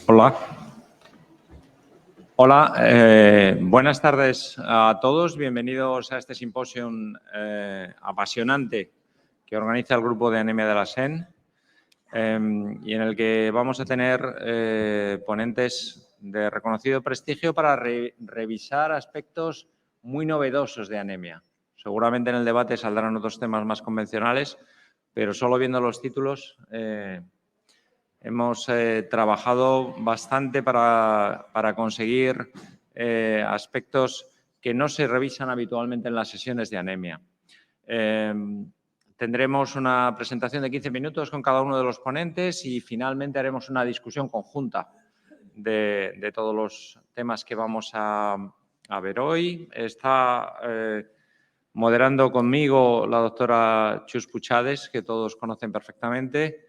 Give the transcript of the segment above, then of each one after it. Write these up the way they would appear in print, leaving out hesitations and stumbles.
Hola. Hola, buenas tardes a todos. Bienvenidos a este simposium apasionante que organiza el Grupo de Anemia de la SEN y en el que vamos a tener ponentes de reconocido prestigio para revisar aspectos muy novedosos de anemia. Seguramente en el debate saldrán otros temas más convencionales, pero solo viendo los títulos hemos trabajado bastante para conseguir aspectos que no se revisan habitualmente en las sesiones de anemia. Tendremos una presentación de 15 minutos con cada uno de los ponentes y finalmente haremos una discusión conjunta de todos los temas que vamos a ver hoy. Está moderando conmigo la doctora Chus Puchades, que todos conocen perfectamente,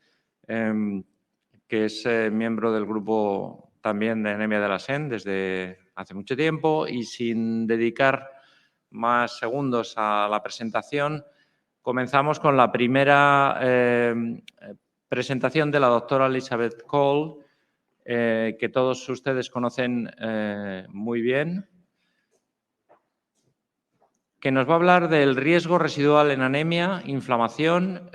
que es miembro del grupo también de anemia de la SEN desde hace mucho tiempo, y sin dedicar más segundos a la presentación, comenzamos con la primera presentación de la doctora Elizabeth Cole, que todos ustedes conocen muy bien, que nos va a hablar del riesgo residual en anemia, inflamación,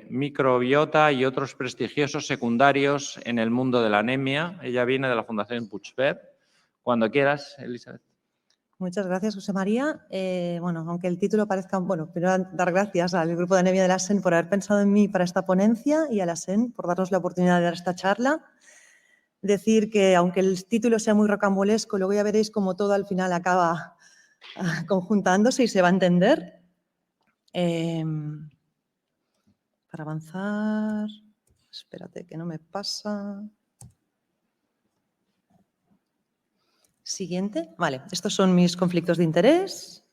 microbiota y otros prestigiosos secundarios en el mundo de la anemia. Ella viene de la Fundación Puigverd. Cuando quieras, Elizabeth. Muchas gracias, José María. Bueno, aunque el título parezca... Bueno, primero dar gracias al Grupo de Anemia de la SEN por haber pensado en mí para esta ponencia y a la SEN por darnos la oportunidad de dar esta charla. Decir que, aunque el título sea muy rocambolesco, luego ya veréis cómo todo al final acaba conjuntándose y se va a entender. Para avanzar... Espérate, que no me pasa... Siguiente. Vale, estos son mis conflictos de interés.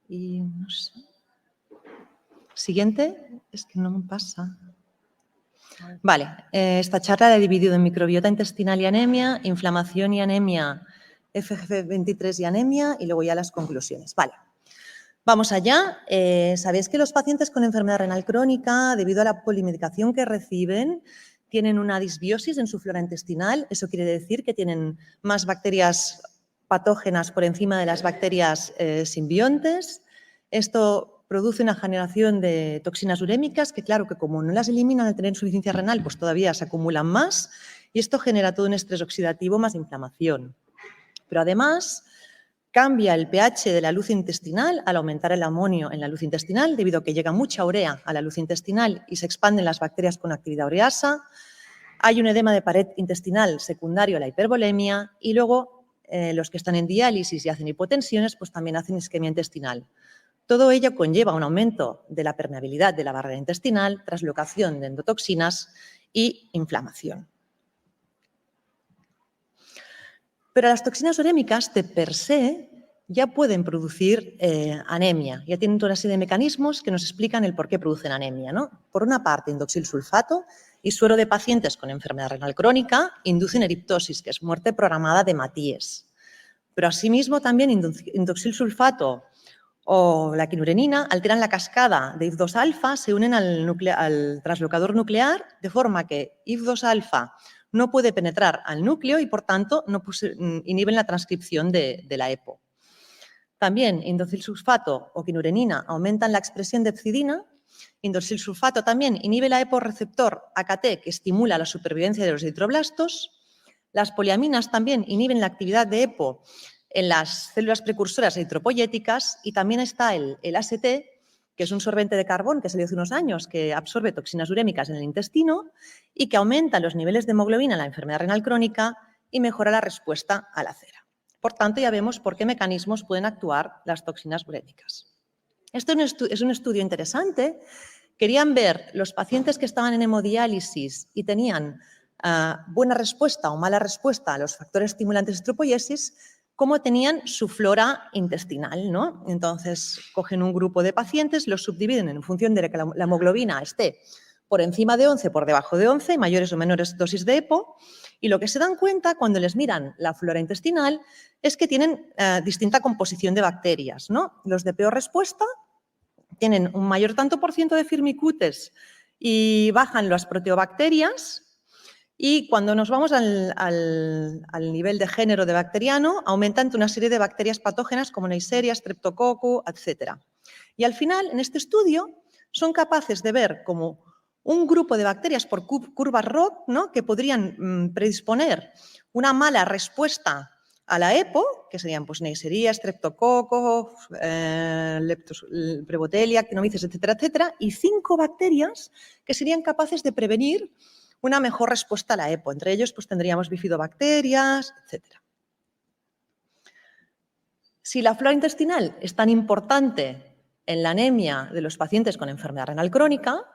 Y no sé. Siguiente. Es que no me pasa. Vale, esta charla la he dividido en microbiota intestinal y anemia, inflamación y anemia, FGF23 y anemia, y luego ya las conclusiones. Vale. Vamos allá. Sabéis que los pacientes con enfermedad renal crónica, debido a la polimedicación que reciben, tienen una disbiosis en su flora intestinal. Eso quiere decir que tienen más bacterias patógenas por encima de las bacterias simbiontes. Esto produce una generación de toxinas urémicas que, claro, que como no las eliminan al tener insuficiencia renal, pues todavía se acumulan más y esto genera todo un estrés oxidativo más inflamación. Pero además cambia el pH de la luz intestinal al aumentar el amonio en la luz intestinal, debido a que llega mucha urea a la luz intestinal y se expanden las bacterias con actividad ureasa. Hay un edema de pared intestinal secundario a la hipervolemia y luego los que están en diálisis y hacen hipotensiones, pues también hacen isquemia intestinal. Todo ello conlleva un aumento de la permeabilidad de la barrera intestinal, translocación de endotoxinas y inflamación. Pero las toxinas urémicas de per se ya pueden producir anemia. Ya tienen toda una serie de mecanismos que nos explican el por qué producen anemia, ¿no? Por una parte, indoxilsulfato y suero de pacientes con enfermedad renal crónica inducen eriptosis, que es muerte programada de Matías. Pero asimismo también indoxilsulfato o la quinurenina alteran la cascada de IF2-alfa, se unen al translocador nuclear, de forma que IF2-alfa no puede penetrar al núcleo y, por tanto, no inhiben la transcripción de la EPO. También indoxilsulfato o quinurenina aumentan la expresión de epsidina. Indoxilsulfato también inhibe la EPO receptor AKT, que estimula la supervivencia de los eritroblastos. Las poliaminas también inhiben la actividad de EPO en las células precursoras eritropoyéticas, y también está el AST, que es un sorbente de carbón que salió hace unos años, que absorbe toxinas urémicas en el intestino y que aumenta los niveles de hemoglobina en la enfermedad renal crónica y mejora la respuesta a la cera. Por tanto, ya vemos por qué mecanismos pueden actuar las toxinas urémicas. Esto es un estudio interesante. Querían ver los pacientes que estaban en hemodiálisis y tenían buena respuesta o mala respuesta a los factores estimulantes de eritropoiesis, cómo tenían su flora intestinal, ¿no? Entonces, cogen un grupo de pacientes, los subdividen en función de que la hemoglobina esté por encima de 11, por debajo de 11, mayores o menores dosis de EPO, y lo que se dan cuenta cuando les miran la flora intestinal es que tienen distinta composición de bacterias, ¿no? Los de peor respuesta tienen un mayor tanto por ciento de firmicutes y bajan las proteobacterias, Y cuando nos vamos al nivel de género de bacteriano, aumentan una serie de bacterias patógenas como Neisseria, Streptococcus, etc. Y al final, en este estudio, son capaces de ver como un grupo de bacterias por curvas ROC, ¿no?, que podrían predisponer una mala respuesta a la EPO, que serían pues, Neisseria, Streptococcus, Prevotella, Actinomyces, etcétera, etcétera, y 5 bacterias que serían capaces de prevenir una mejor respuesta a la EPO. Entre ellos pues, tendríamos bifidobacterias, etcétera. Si la flora intestinal es tan importante en la anemia de los pacientes con enfermedad renal crónica,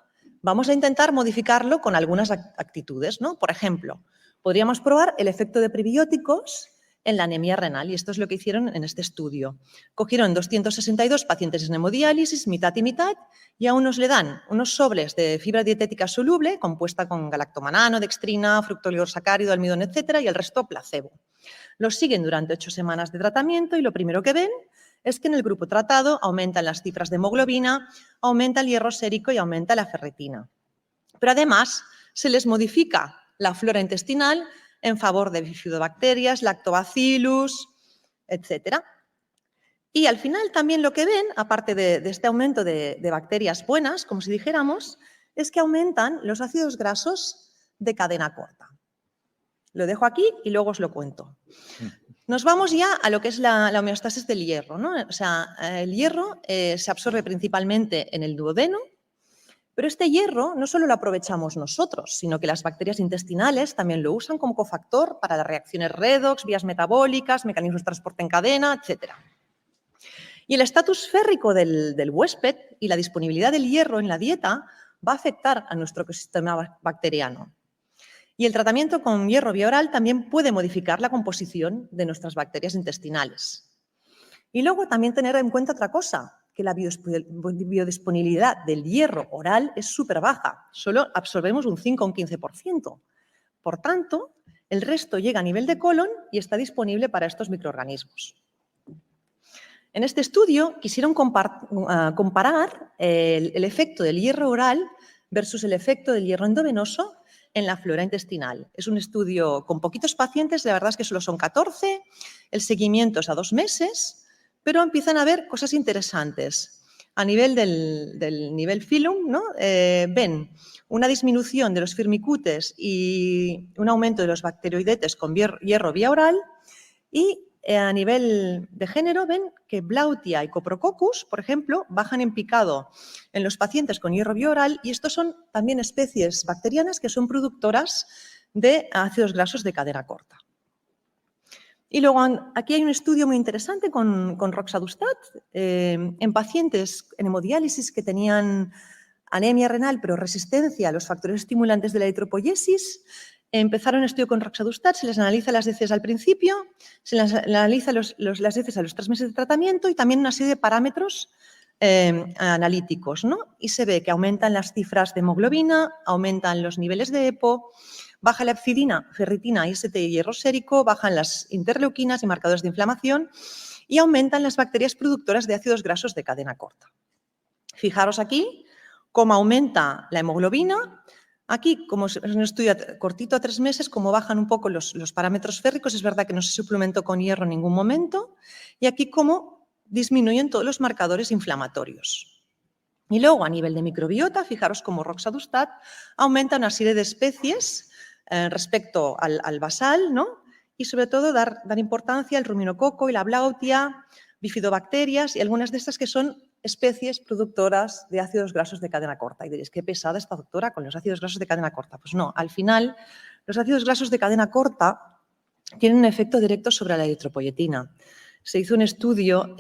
vamos a intentar modificarlo con algunas actitudes, ¿no? Por ejemplo, podríamos probar el efecto de prebióticos en la anemia renal, y esto es lo que hicieron en este estudio. Cogieron 262 pacientes en hemodiálisis, mitad y mitad, y a unos le dan unos sobres de fibra dietética soluble, compuesta con galactomanano, dextrina, fructooligosacárido, almidón, etcétera, y el resto placebo. Los siguen durante 8 semanas de tratamiento y lo primero que ven es que en el grupo tratado aumentan las cifras de hemoglobina, aumenta el hierro sérico y aumenta la ferritina. Pero además se les modifica la flora intestinal en favor de bifidobacterias, lactobacillus, etc. Y al final también lo que ven, aparte de este aumento de bacterias buenas, como si dijéramos, es que aumentan los ácidos grasos de cadena corta. Lo dejo aquí y luego os lo cuento. Nos vamos ya a lo que es la homeostasis del hierro, ¿no? O sea, el hierro se absorbe principalmente en el duodeno, pero este hierro no solo lo aprovechamos nosotros, sino que las bacterias intestinales también lo usan como cofactor para las reacciones redox, vías metabólicas, mecanismos de transporte en cadena, etc. Y el estatus férrico del huésped y la disponibilidad del hierro en la dieta va a afectar a nuestro ecosistema bacteriano. Y el tratamiento con hierro vía oral también puede modificar la composición de nuestras bacterias intestinales. Y luego también tener en cuenta otra cosa, que la biodisponibilidad del hierro oral es súper baja, solo absorbemos un 5 o un 15%. Por tanto, el resto llega a nivel de colon y está disponible para estos microorganismos. En este estudio quisieron comparar el efecto del hierro oral versus el efecto del hierro endovenoso en la flora intestinal. Es un estudio con poquitos pacientes, la verdad es que solo son 14, el seguimiento es a 2 meses, pero empiezan a ver cosas interesantes. A nivel del nivel filum, ¿no? Ven una disminución de los firmicutes y un aumento de los bacteroidetes con hierro vía oral, y a nivel de género ven que Blautia y Coprococcus, por ejemplo, bajan en picado en los pacientes con hierro vía oral, y estos son también especies bacterianas que son productoras de ácidos grasos de cadena corta. Y luego aquí hay un estudio muy interesante con roxadustat en pacientes en hemodiálisis que tenían anemia renal pero resistencia a los factores estimulantes de la eritropoyesis. Empezaron el estudio con roxadustat, se les analiza las heces al principio, se les analiza las heces a los 3 meses de tratamiento y también una serie de parámetros analíticos, ¿no? Y se ve que aumentan las cifras de hemoglobina, aumentan los niveles de EPO, baja la epsidina, ferritina, IST y hierro sérico, bajan las interleuquinas y marcadores de inflamación y aumentan las bacterias productoras de ácidos grasos de cadena corta. Fijaros aquí cómo aumenta la hemoglobina. Aquí, como es un estudio cortito a 3 meses, cómo bajan un poco los parámetros férricos. Es verdad que no se suplementó con hierro en ningún momento. Y aquí cómo disminuyen todos los marcadores inflamatorios. Y luego, a nivel de microbiota, fijaros cómo roxadustat aumenta una serie de especies respecto al basal, ¿no? Y sobre todo dar importancia al ruminococo y la blautia, bifidobacterias y algunas de estas que son especies productoras de ácidos grasos de cadena corta. Y diréis, qué pesada esta doctora con los ácidos grasos de cadena corta. Pues no, al final los ácidos grasos de cadena corta tienen un efecto directo sobre la eritropoyetina. Se hizo un estudio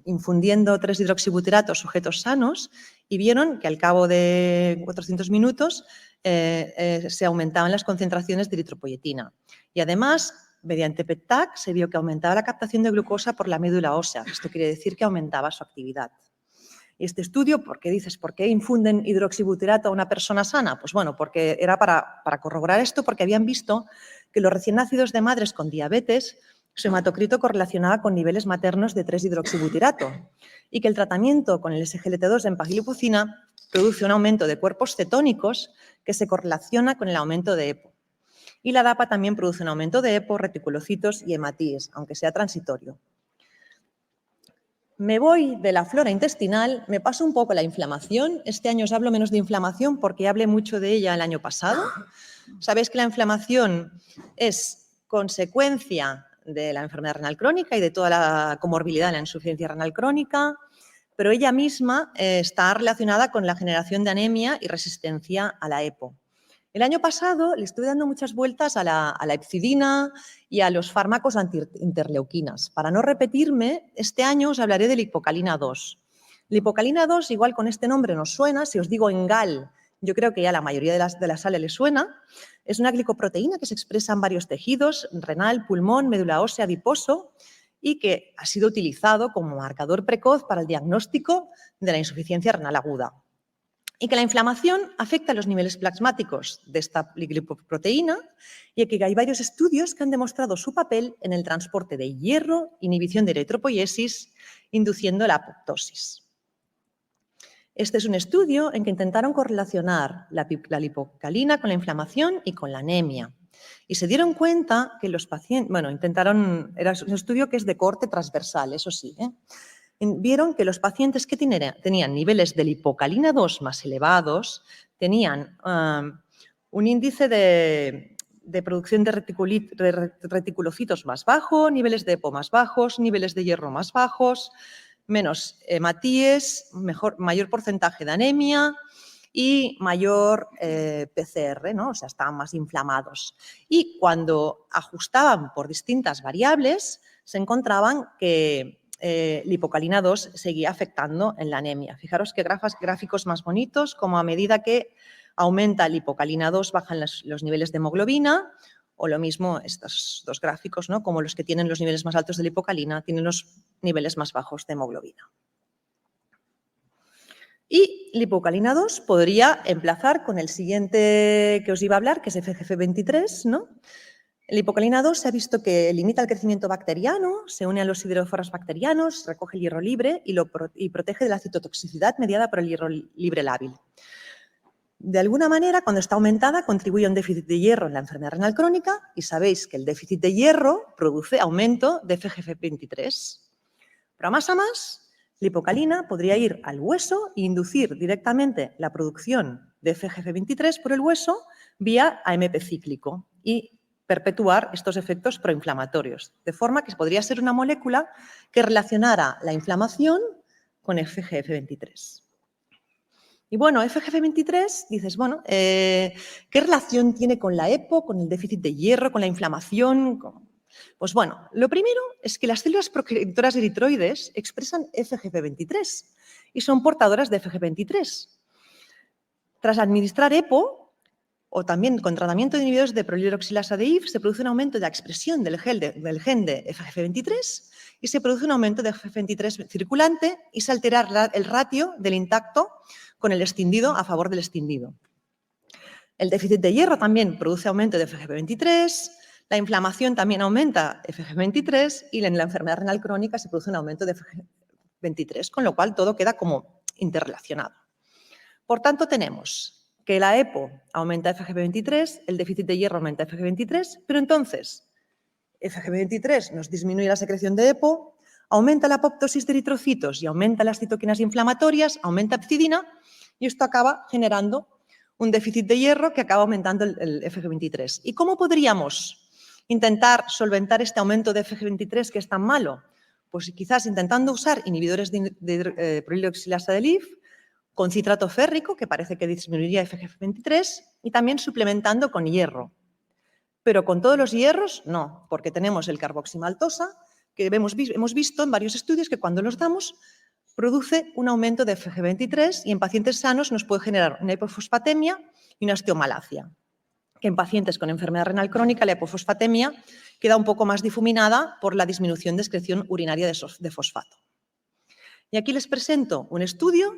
infundiendo 3-hidroxibutirato a sujetos sanos y vieron que al cabo de 400 minutos se aumentaban las concentraciones de eritropoyetina. Y además, mediante PET-TAC se vio que aumentaba la captación de glucosa por la médula ósea. Esto quiere decir que aumentaba su actividad. Y este estudio, ¿por qué dices? ¿Por qué infunden hidroxibutirato a una persona sana? Pues bueno, porque era para corroborar esto, porque habían visto que los recién nacidos de madres con diabetes, su hematocrito correlacionaba con niveles maternos de 3-hidroxibutirato y que el tratamiento con el SGLT2 de empagliflozina produce un aumento de cuerpos cetónicos que se correlaciona con el aumento de EPO. Y la DAPA también produce un aumento de EPO, reticulocitos y hematíes, aunque sea transitorio. Me voy de la flora intestinal, me paso un poco la inflamación. Este año os hablo menos de inflamación porque hablé mucho de ella el año pasado. Sabéis que la inflamación es consecuencia de la enfermedad renal crónica y de toda la comorbilidad de la insuficiencia renal crónica, pero ella misma está relacionada con la generación de anemia y resistencia a la EPO. El año pasado le estuve dando muchas vueltas a la hepcidina y a los fármacos antiinterleuquinas. Para no repetirme, este año os hablaré de la hipocalina 2. La hipocalina 2, igual con este nombre nos suena, si os digo Engal, yo creo que ya la mayoría de la sala le suena. Es una glicoproteína que se expresa en varios tejidos, renal, pulmón, médula ósea, adiposo, y que ha sido utilizado como marcador precoz para el diagnóstico de la insuficiencia renal aguda. Y que la inflamación afecta a los niveles plasmáticos de esta glicoproteína y que hay varios estudios que han demostrado su papel en el transporte de hierro, inhibición de eritropoiesis, induciendo la apoptosis. Este es un estudio en que intentaron correlacionar la lipocalina con la inflamación y con la anemia. Y se dieron cuenta que los pacientes, era un estudio que es de corte transversal, eso sí, vieron que los pacientes que tenían niveles de lipocalina 2 más elevados tenían un índice de producción de reticulocitos más bajo, niveles de EPO más bajos, niveles de hierro más bajos, menos hematíes, mayor porcentaje de anemia y mayor PCR, ¿no? O sea, estaban más inflamados. Y cuando ajustaban por distintas variables, se encontraban que la hipocalina 2 seguía afectando en la anemia. Fijaros qué gráficos más bonitos, como a medida que aumenta la hipocalina 2 bajan los niveles de hemoglobina, o lo mismo estos dos gráficos, ¿no? Como los que tienen los niveles más altos de la hipocalina tienen los niveles más bajos de hemoglobina. Y la hipocalina 2 podría emplazar con el siguiente que os iba a hablar, que es FGF23, ¿no? La hipocalina 2 se ha visto que limita el crecimiento bacteriano, se une a los sideroforos bacterianos, recoge el hierro libre y protege de la citotoxicidad mediada por el hierro libre lábil. De alguna manera, cuando está aumentada, contribuye a un déficit de hierro en la enfermedad renal crónica y sabéis que el déficit de hierro produce aumento de FGF23. Pero a más, la hipocalina podría ir al hueso e inducir directamente la producción de FGF23 por el hueso vía AMP cíclico y perpetuar estos efectos proinflamatorios, de forma que podría ser una molécula que relacionara la inflamación con FGF23. Y bueno, FGF23, dices, bueno, ¿qué relación tiene con la EPO, con el déficit de hierro, con la inflamación? Pues bueno, lo primero es que las células protectoras eritroides expresan FGF23 y son portadoras de FGF23. Tras administrar EPO, o también con tratamiento de inhibidores de prolidroxilasa de IF, se produce un aumento de la expresión del gen de FGF23 y se produce un aumento de FGF23 circulante y se altera el ratio del intacto con el escindido a favor del escindido. El déficit de hierro también produce aumento de FGF23, la inflamación también aumenta FGF23 y en la enfermedad renal crónica se produce un aumento de FGF23, con lo cual todo queda como interrelacionado. Por tanto, tenemos que la EPO aumenta FGF23, el déficit de hierro aumenta FGF23, pero entonces FGF23 nos disminuye la secreción de EPO, aumenta la apoptosis de eritrocitos y aumenta las citoquinas inflamatorias, aumenta hepcidina y esto acaba generando un déficit de hierro que acaba aumentando el FG23. ¿Y cómo podríamos intentar solventar este aumento de FG23 que es tan malo? Pues quizás intentando usar inhibidores de prolidroxilasa del IF, con citrato férrico, que parece que disminuiría FGF23, y también suplementando con hierro. Pero con todos los hierros, no, porque tenemos el carboximaltosa, que hemos visto en varios estudios que cuando los damos produce un aumento de FG23 y en pacientes sanos nos puede generar una hipofosfatemia y una osteomalacia. Que en pacientes con enfermedad renal crónica la hipofosfatemia queda un poco más difuminada por la disminución de excreción urinaria de fosfato. Y aquí les presento un estudio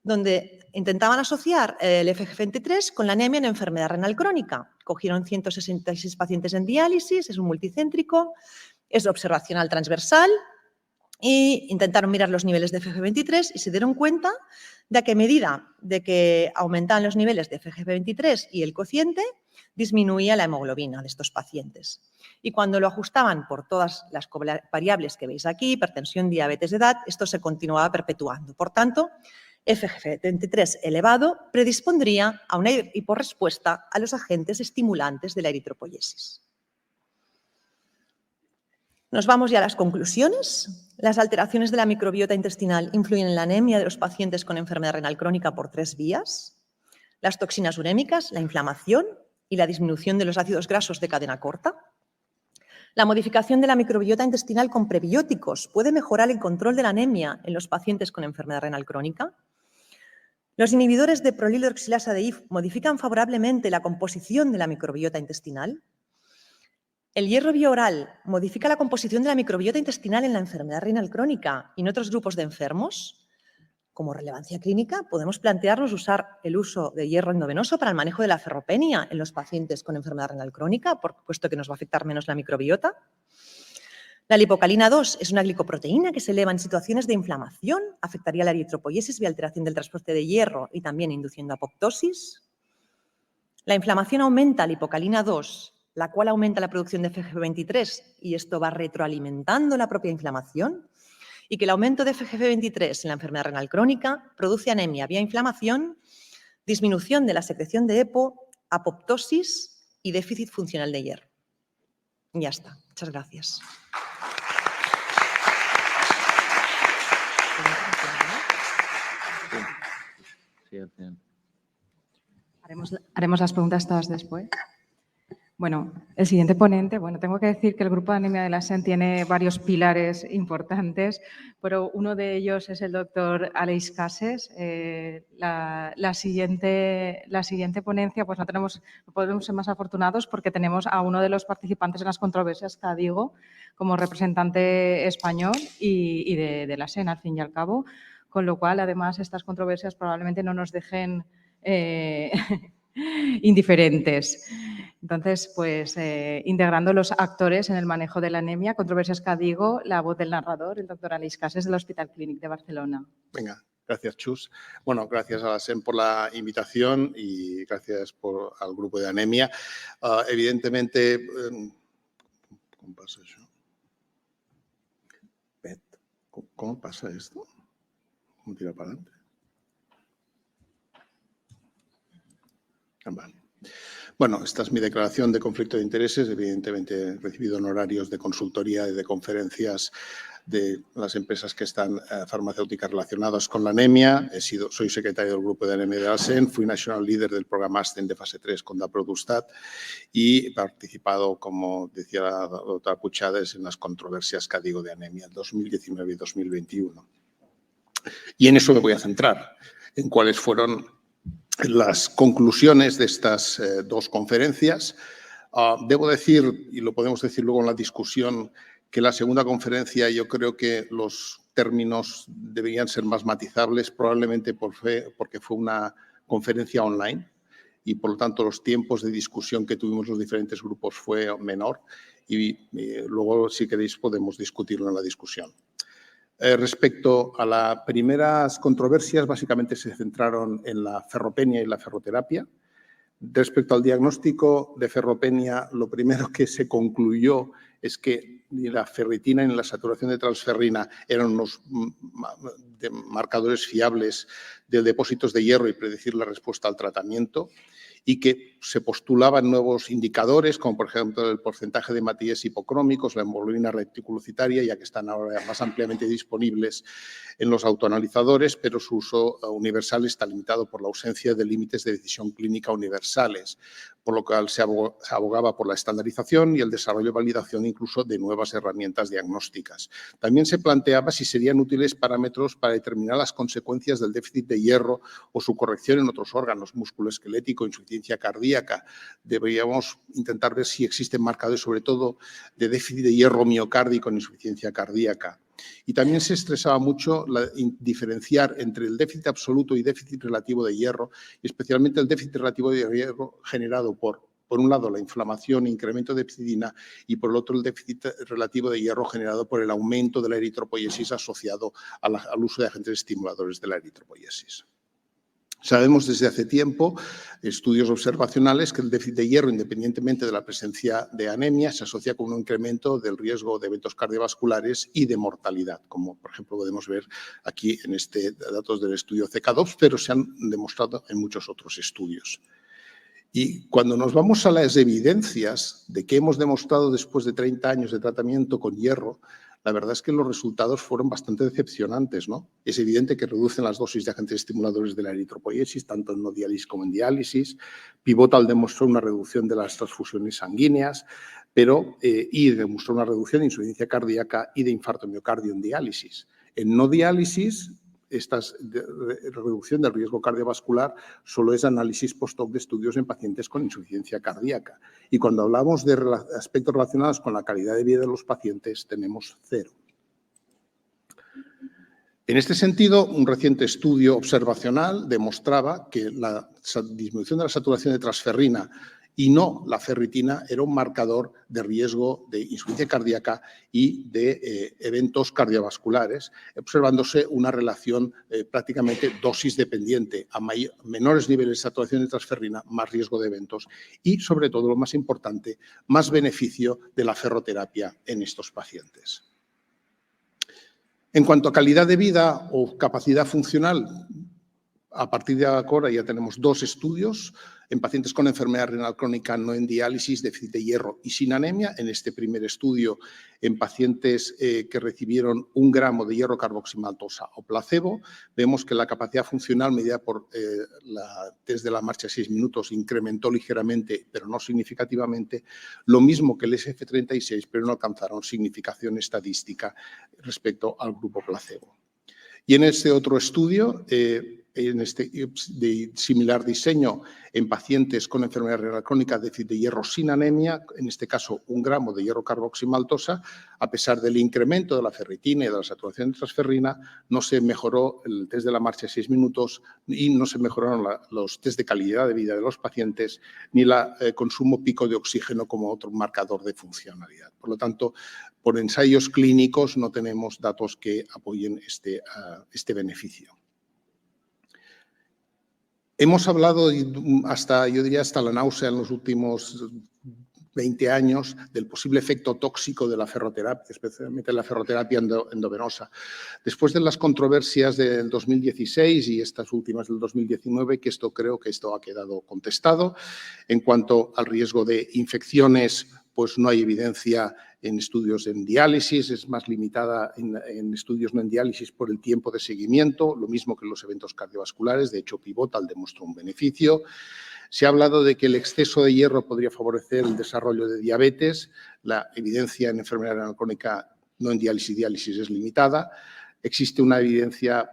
donde intentaban asociar el FGF23 con la anemia en enfermedad renal crónica. Cogieron 166 pacientes en diálisis, es un multicéntrico, es observacional transversal y intentaron mirar los niveles de FGF23 y se dieron cuenta de que a medida de que aumentaban los niveles de FGF23 y el cociente, disminuía la hemoglobina de estos pacientes. Y cuando lo ajustaban por todas las variables que veis aquí, hipertensión, diabetes, edad, esto se continuaba perpetuando. Por tanto, FGF23 elevado predispondría a una hiporrespuesta a los agentes estimulantes de la eritropoyesis. Nos vamos ya a las conclusiones. Las alteraciones de la microbiota intestinal influyen en la anemia de los pacientes con enfermedad renal crónica por 3 vías. Las toxinas urémicas, la inflamación y la disminución de los ácidos grasos de cadena corta. La modificación de la microbiota intestinal con prebióticos puede mejorar el control de la anemia en los pacientes con enfermedad renal crónica. Los inhibidores de prolilhidroxilasa de IF modifican favorablemente la composición de la microbiota intestinal. El hierro bioral modifica la composición de la microbiota intestinal en la enfermedad renal crónica y en otros grupos de enfermos. Como relevancia clínica, podemos plantearnos usar el uso de hierro endovenoso para el manejo de la ferropenia en los pacientes con enfermedad renal crónica, puesto que nos va a afectar menos la microbiota. La lipocalina 2 es una glicoproteína que se eleva en situaciones de inflamación, afectaría la eritropoyesis y alteración del transporte de hierro y también induciendo apoptosis. La inflamación aumenta la lipocalina 2, la cual aumenta la producción de FGF23 y esto va retroalimentando la propia inflamación, y que el aumento de FGF23 en la enfermedad renal crónica produce anemia vía inflamación, disminución de la secreción de EPO, apoptosis y déficit funcional de hierro. Ya está. Muchas gracias. Haremos las preguntas todas después. Bueno, el siguiente ponente, tengo que decir que el grupo de anemia de la SEN tiene varios pilares importantes, pero uno de ellos es el doctor Aleix Cases. La siguiente ponencia, pues no podemos ser más afortunados porque tenemos a uno de los participantes en las controversias, Cadigo, como representante español y de la SEN, al fin y al cabo, con lo cual, además, estas controversias probablemente no nos dejen indiferentes. Entonces, pues, integrando los actores en el manejo de la anemia, controversias Cadigo, la voz del narrador, el doctor Aleix Cases, del Hospital Clínic de Barcelona. Venga, gracias, Chus. Bueno, gracias a la SEN por la invitación y gracias al grupo de anemia. Evidentemente, ¿cómo pasa eso? ¿Cómo pasa esto? ¿Cómo tira para adelante? Vale. Bueno, esta es mi declaración de conflicto de intereses. Evidentemente, he recibido honorarios de consultoría y de conferencias de las empresas que están farmacéuticas relacionadas con la anemia. Soy secretario del grupo de anemia de la SEN, fui national leader del programa ASTEN de fase 3 con daprodustat y he participado, como decía la doctora Puchades, en las controversias Cadigo de anemia 2019 y 2021. Y en eso me voy a centrar, en cuáles fueron las conclusiones de estas dos conferencias. Debo decir, y lo podemos decir luego en la discusión, que la segunda conferencia yo creo que los términos deberían ser más matizables, probablemente porque fue una conferencia online y por lo tanto los tiempos de discusión que tuvimos los diferentes grupos fue menor y luego, si queréis, podemos discutirlo en la discusión. Respecto a las primeras controversias, básicamente se centraron en la ferropenia y la ferroterapia. Respecto al diagnóstico de ferropenia, lo primero que se concluyó es que ni la ferritina ni la saturación de transferrina eran unos marcadores fiables de depósitos de hierro y predecir la respuesta al tratamiento, y que se postulaban nuevos indicadores, como por ejemplo el porcentaje de hematíes hipocrómicos, la hemoglobina reticulocitaria, ya que están ahora más ampliamente disponibles en los autoanalizadores, pero su uso universal está limitado por la ausencia de límites de decisión clínica universales, por lo cual se abogaba por la estandarización y el desarrollo y validación incluso de nuevas herramientas diagnósticas. También se planteaba si serían útiles parámetros para determinar las consecuencias del déficit de hierro o su corrección en otros órganos, músculo esquelético, insuficiencia cardíaca. Deberíamos intentar ver si existen marcadores, sobre todo, de déficit de hierro miocárdico en insuficiencia cardíaca. Y también se estresaba mucho diferenciar entre el déficit absoluto y déficit relativo de hierro, y especialmente el déficit relativo de hierro generado por por un lado, la inflamación e incremento de hepcidina y, por el otro, el déficit relativo de hierro generado por el aumento de la eritropoiesis asociado al uso de agentes estimuladores de la eritropoiesis. Sabemos desde hace tiempo, estudios observacionales, que el déficit de hierro, independientemente de la presencia de anemia, se asocia con un incremento del riesgo de eventos cardiovasculares y de mortalidad, como por ejemplo podemos ver aquí en datos del estudio CK2, pero se han demostrado en muchos otros estudios. Y cuando nos vamos a las evidencias de que hemos demostrado después de 30 años de tratamiento con hierro, la verdad es que los resultados fueron bastante decepcionantes, ¿no? Es evidente que reducen las dosis de agentes estimuladores de la eritropoiesis, tanto en no diálisis como en diálisis. Pivotal demostró una reducción de las transfusiones sanguíneas, y demostró una reducción de insuficiencia cardíaca y de infarto miocardio en diálisis. En no diálisis, esta reducción del riesgo cardiovascular solo es análisis post-hoc de estudios en pacientes con insuficiencia cardíaca. Y cuando hablamos de aspectos relacionados con la calidad de vida de los pacientes, tenemos 0. En este sentido, un reciente estudio observacional demostraba que la disminución de la saturación de transferrina y no la ferritina era un marcador de riesgo de insuficiencia cardíaca y de eventos cardiovasculares, observándose una relación prácticamente dosis dependiente. A menores niveles de saturación de transferrina, más riesgo de eventos y, sobre todo, lo más importante, más beneficio de la ferroterapia en estos pacientes. En cuanto a calidad de vida o capacidad funcional, a partir de ahora ya tenemos 2 estudios en pacientes con enfermedad renal crónica no en diálisis, déficit de hierro y sin anemia. En este primer estudio, en pacientes que recibieron 1 gramo de hierro carboximaltosa o placebo, vemos que la capacidad funcional medida por la test de la marcha de 6 minutos incrementó ligeramente, pero no significativamente, lo mismo que el SF36, pero no alcanzaron significación estadística respecto al grupo placebo. Y en este otro estudio, de similar diseño en pacientes con enfermedad renal crónica, déficit de hierro sin anemia, en este caso 1 gramo de hierro carboximaltosa, a pesar del incremento de la ferritina y de la saturación de transferrina, no se mejoró el test de la marcha de 6 minutos y no se mejoraron los test de calidad de vida de los pacientes ni el consumo pico de oxígeno como otro marcador de funcionalidad. Por lo tanto, por ensayos clínicos no tenemos datos que apoyen este beneficio. Hemos hablado yo diría hasta la náusea en los últimos 20 años del posible efecto tóxico de la ferroterapia, especialmente la ferroterapia endovenosa. Después de las controversias del 2016 y estas últimas del 2019, creo que esto ha quedado contestado. En cuanto al riesgo de infecciones, pues no hay evidencia en estudios en diálisis, es más limitada en estudios no en diálisis por el tiempo de seguimiento, lo mismo que en los eventos cardiovasculares. De hecho, Pivotal demostró un beneficio. Se ha hablado de que el exceso de hierro podría favorecer el desarrollo de diabetes. La evidencia en enfermedad renal crónica no en diálisis es limitada. Existe una evidencia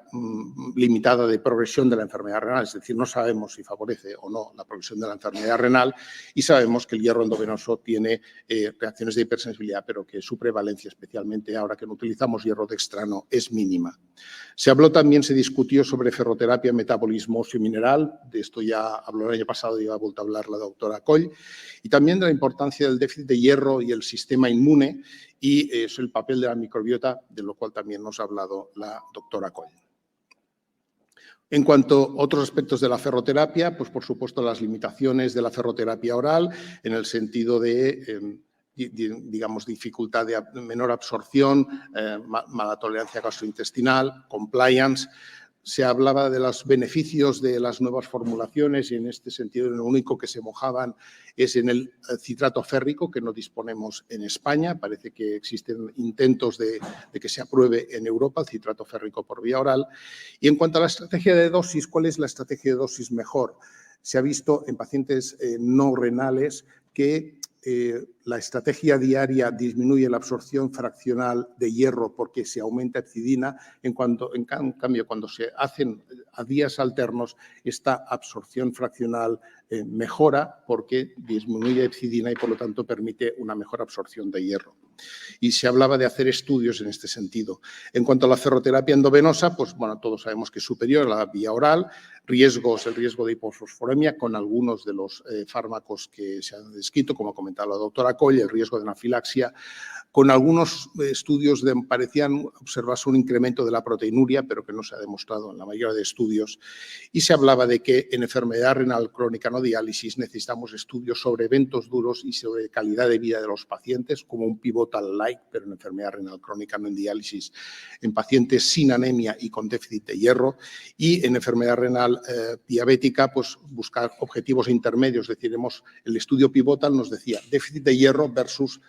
limitada de progresión de la enfermedad renal, es decir, no sabemos si favorece o no la progresión de la enfermedad renal y sabemos que el hierro endovenoso tiene reacciones de hipersensibilidad, pero que su prevalencia, especialmente ahora que no utilizamos hierro dextrano, es mínima. Se discutió sobre ferroterapia, metabolismo óseo mineral, de esto ya habló el año pasado y ha vuelto a hablar la doctora Coll, y también de la importancia del déficit de hierro y el sistema inmune, y es el papel de la microbiota, de lo cual también nos ha hablado la doctora Coll. En cuanto a otros aspectos de la ferroterapia, pues por supuesto las limitaciones de la ferroterapia oral, en el sentido de, digamos, dificultad de menor absorción, mala tolerancia gastrointestinal, compliance. Se hablaba de los beneficios de las nuevas formulaciones y en este sentido lo único que se mojaban es en el citrato férrico, que no disponemos en España. Parece que existen intentos de que se apruebe en Europa el citrato férrico por vía oral. Y en cuanto a la estrategia de dosis, ¿cuál es la estrategia de dosis mejor? Se ha visto en pacientes no renales que la estrategia diaria disminuye la absorción fraccional de hierro porque se aumenta epsidina, en cambio, cuando se hacen a días alternos, esta absorción fraccional mejora porque disminuye epsidina y, por lo tanto, permite una mejor absorción de hierro. Y se hablaba de hacer estudios en este sentido. En cuanto a la ferroterapia endovenosa, pues bueno, todos sabemos que es superior a la vía oral. El riesgo de hipofosforemia con algunos de los fármacos que se han descrito, como ha comentado la doctora Coll, el riesgo de anafilaxia. Con algunos estudios parecían observarse un incremento de la proteinuria, pero que no se ha demostrado en la mayoría de estudios. Y se hablaba de que en enfermedad renal crónica no diálisis necesitamos estudios sobre eventos duros y sobre calidad de vida de los pacientes, como un pivotal-like, pero en enfermedad renal crónica no en diálisis, en pacientes sin anemia y con déficit de hierro. Y en enfermedad renal diabética, pues buscar objetivos intermedios. Es decir, el estudio pivotal nos decía déficit de hierro versus,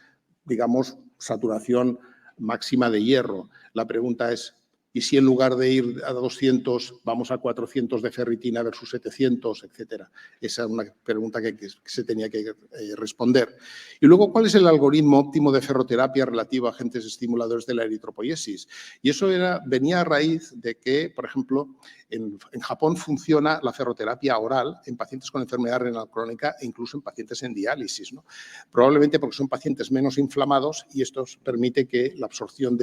digamos, saturación máxima de hierro. La pregunta es, ¿y si en lugar de ir a 200 vamos a 400 de ferritina versus 700, etcétera? Esa es una pregunta que se tenía que responder. Y luego, ¿cuál es el algoritmo óptimo de ferroterapia relativo a agentes estimuladores de la eritropoiesis? Y eso venía a raíz de que, por ejemplo, en Japón funciona la ferroterapia oral en pacientes con enfermedad renal crónica e incluso en pacientes en diálisis, ¿no? Probablemente porque son pacientes menos inflamados y esto permite que la absorción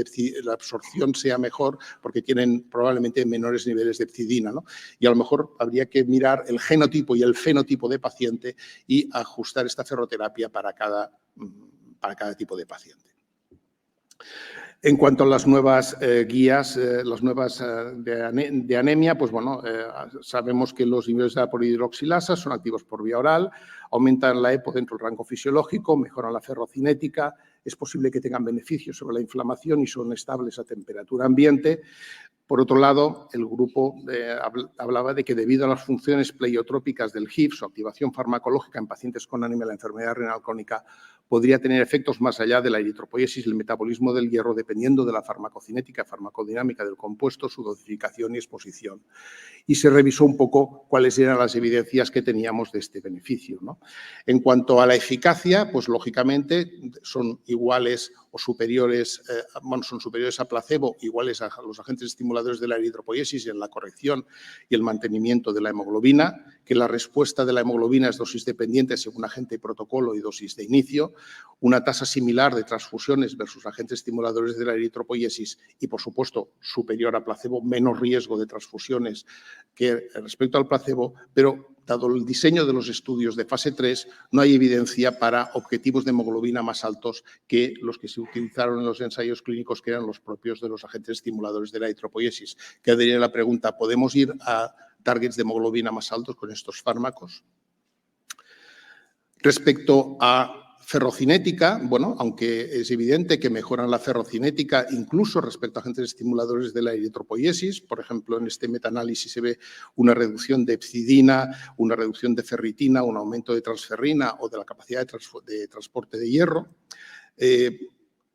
sea mejor porque tienen probablemente menores niveles de epsidina, ¿no? Y a lo mejor habría que mirar el genotipo y el fenotipo de paciente y ajustar esta ferroterapia para cada tipo de paciente. En cuanto a las nuevas guías, de anemia, pues bueno, sabemos que los niveles de la polihidroxilasa son activos por vía oral, aumentan la EPO dentro del rango fisiológico, mejoran la ferrocinética, es posible que tengan beneficios sobre la inflamación y son estables a temperatura ambiente. Por otro lado, el grupo hablaba de que debido a las funciones pleiotrópicas del HIF, su activación farmacológica en pacientes con anemia de la enfermedad renal crónica podría tener efectos más allá de la eritropoiesis y el metabolismo del hierro, dependiendo de la farmacocinética, farmacodinámica del compuesto, su dosificación y exposición. Y se revisó un poco cuáles eran las evidencias que teníamos de este beneficio, ¿no? En cuanto a la eficacia, pues lógicamente son iguales o superiores, son superiores a placebo, iguales a los agentes estimuladores de la eritropoiesis en la corrección y el mantenimiento de la hemoglobina, que la respuesta de la hemoglobina es dosis dependiente según agente y protocolo y dosis de inicio, una tasa similar de transfusiones versus agentes estimuladores de la eritropoiesis y, por supuesto, superior a placebo, menos riesgo de transfusiones que respecto al placebo, pero dado el diseño de los estudios de fase 3, no hay evidencia para objetivos de hemoglobina más altos que los que se utilizaron en los ensayos clínicos, que eran los propios de los agentes estimuladores de la eritropoiesis. Quedaría la pregunta, ¿podemos ir a targets de hemoglobina más altos con estos fármacos? Respecto a ferrocinética, bueno, aunque es evidente que mejoran la ferrocinética incluso respecto a agentes estimuladores de la eritropoiesis, por ejemplo, en este metaanálisis se ve una reducción de epsidina, una reducción de ferritina, un aumento de transferrina o de la capacidad de transporte de hierro.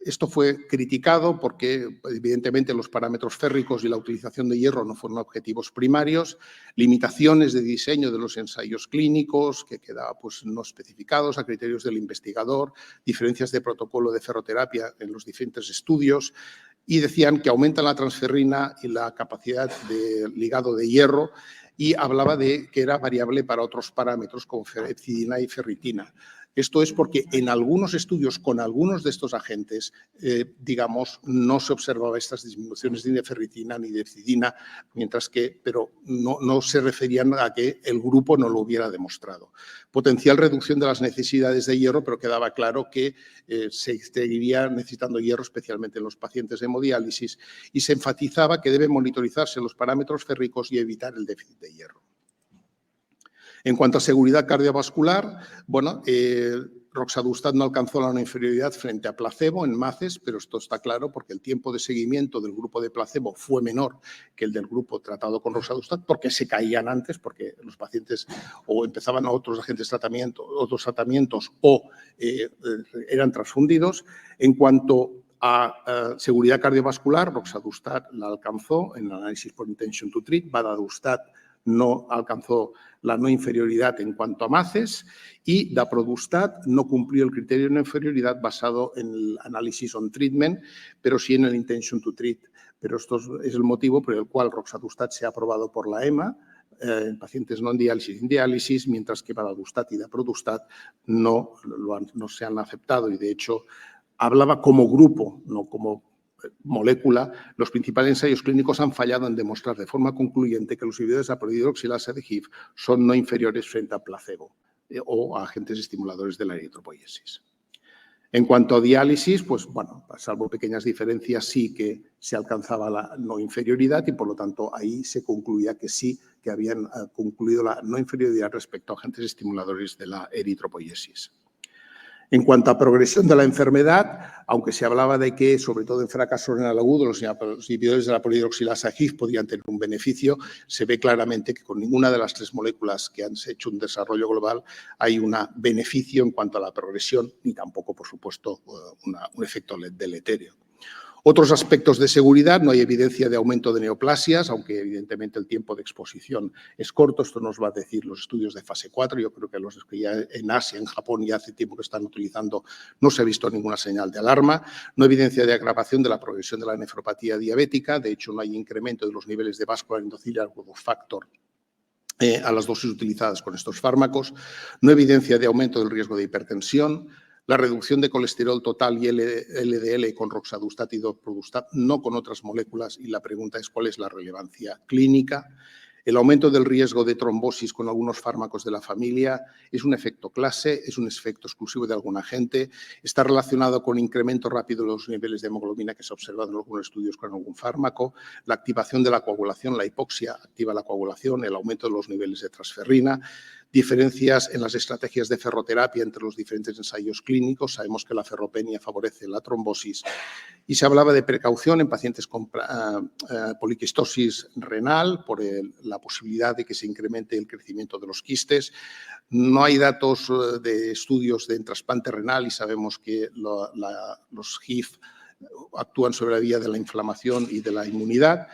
Esto fue criticado porque, evidentemente, los parámetros férricos y la utilización de hierro no fueron objetivos primarios, limitaciones de diseño de los ensayos clínicos que quedaban no especificados a criterios del investigador, diferencias de protocolo de ferroterapia en los diferentes estudios y decían que aumentan la transferrina y la capacidad de ligado de hierro y hablaba de que era variable para otros parámetros como epsidina y ferritina. Esto es porque en algunos estudios con algunos de estos agentes, digamos, no se observaba estas disminuciones ni de ferritina ni de epsidina, pero no se referían a que el grupo no lo hubiera demostrado. Potencial reducción de las necesidades de hierro, pero quedaba claro que se seguiría necesitando hierro, especialmente en los pacientes de hemodiálisis, y se enfatizaba que deben monitorizarse los parámetros férricos y evitar el déficit de hierro. En cuanto a seguridad cardiovascular, bueno, roxadustat no alcanzó la no inferioridad frente a placebo en MACES, pero esto está claro porque el tiempo de seguimiento del grupo de placebo fue menor que el del grupo tratado con roxadustat porque se caían antes, porque los pacientes o empezaban otros agentes otros tratamientos o eran transfundidos. En cuanto a seguridad cardiovascular, roxadustat la alcanzó en el análisis por intention to treat, vadadustat no alcanzó la no inferioridad en cuanto a MACES y daprodustat no cumplió el criterio de no inferioridad basado en el análisis on treatment, pero sí en el intention to treat. Pero esto es el motivo por el cual roxadustat se ha aprobado por la EMA en pacientes no en diálisis, mientras que varaldustat y daprodustat no se han aceptado y, de hecho, hablaba como grupo, no como molécula. Los principales ensayos clínicos han fallado en demostrar de forma concluyente que los inhibidores de la polihidroxilasa de HIF son no inferiores frente a placebo o a agentes estimuladores de la eritropoiesis. En cuanto a diálisis, pues bueno, salvo pequeñas diferencias, sí que se alcanzaba la no inferioridad y, por lo tanto, ahí se concluía que sí que habían concluido la no inferioridad respecto a agentes estimuladores de la eritropoiesis. En cuanto a progresión de la enfermedad, aunque se hablaba de que, sobre todo en fracaso renal agudo, los inhibidores de la polihidroxilasa HIF podían tener un beneficio, se ve claramente que con ninguna de las 3 moléculas que han hecho un desarrollo global hay un beneficio en cuanto a la progresión, ni tampoco, por supuesto, un efecto deleterio. Otros aspectos de seguridad, no hay evidencia de aumento de neoplasias, aunque evidentemente el tiempo de exposición es corto. Esto nos va a decir los estudios de fase 4. Yo creo que los que ya en Asia, en Japón, ya hace tiempo que están utilizando, no se ha visto ninguna señal de alarma. No hay evidencia de agravación de la progresión de la nefropatía diabética. De hecho, no hay incremento de los niveles de vascular endotelial growth factor a las dosis utilizadas con estos fármacos. No hay evidencia de aumento del riesgo de hipertensión. La reducción de colesterol total y LDL con roxadustat y daprodustat, no con otras moléculas, y la pregunta es cuál es la relevancia clínica. El aumento del riesgo de trombosis con algunos fármacos de la familia es un efecto clase, es un efecto exclusivo de algún agente, está relacionado con incremento rápido de los niveles de hemoglobina que se ha observado en algunos estudios con algún fármaco, la activación de la coagulación, la hipoxia activa la coagulación, el aumento de los niveles de transferrina, diferencias en las estrategias de ferroterapia entre los diferentes ensayos clínicos. Sabemos que la ferropenia favorece la trombosis y se hablaba de precaución en pacientes con poliquistosis renal por la posibilidad de que se incremente el crecimiento de los quistes. No hay datos de estudios de trasplante renal y sabemos que los HIF actúan sobre la vía de la inflamación y de la inmunidad.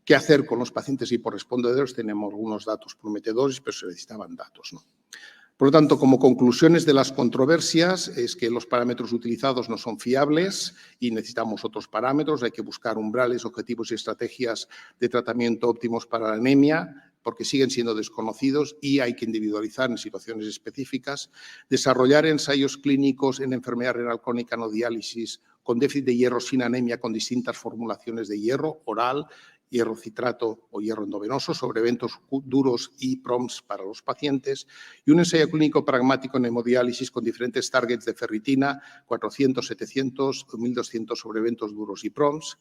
¿Qué hacer con los pacientes hiporrespondedores? Tenemos algunos datos prometedores, pero se necesitaban datos, ¿no? Por lo tanto, como conclusiones de las controversias, es que los parámetros utilizados no son fiables y necesitamos otros parámetros. Hay que buscar umbrales, objetivos y estrategias de tratamiento óptimos para la anemia, porque siguen siendo desconocidos y hay que individualizar en situaciones específicas. Desarrollar ensayos clínicos en enfermedad renal crónica no diálisis con déficit de hierro sin anemia con distintas formulaciones de hierro, oral, hierro citrato o hierro endovenoso sobre eventos duros y PROMS para los pacientes y un ensayo clínico pragmático en hemodiálisis con diferentes targets de ferritina, 400, 700, 1200 sobre eventos duros y PROMS,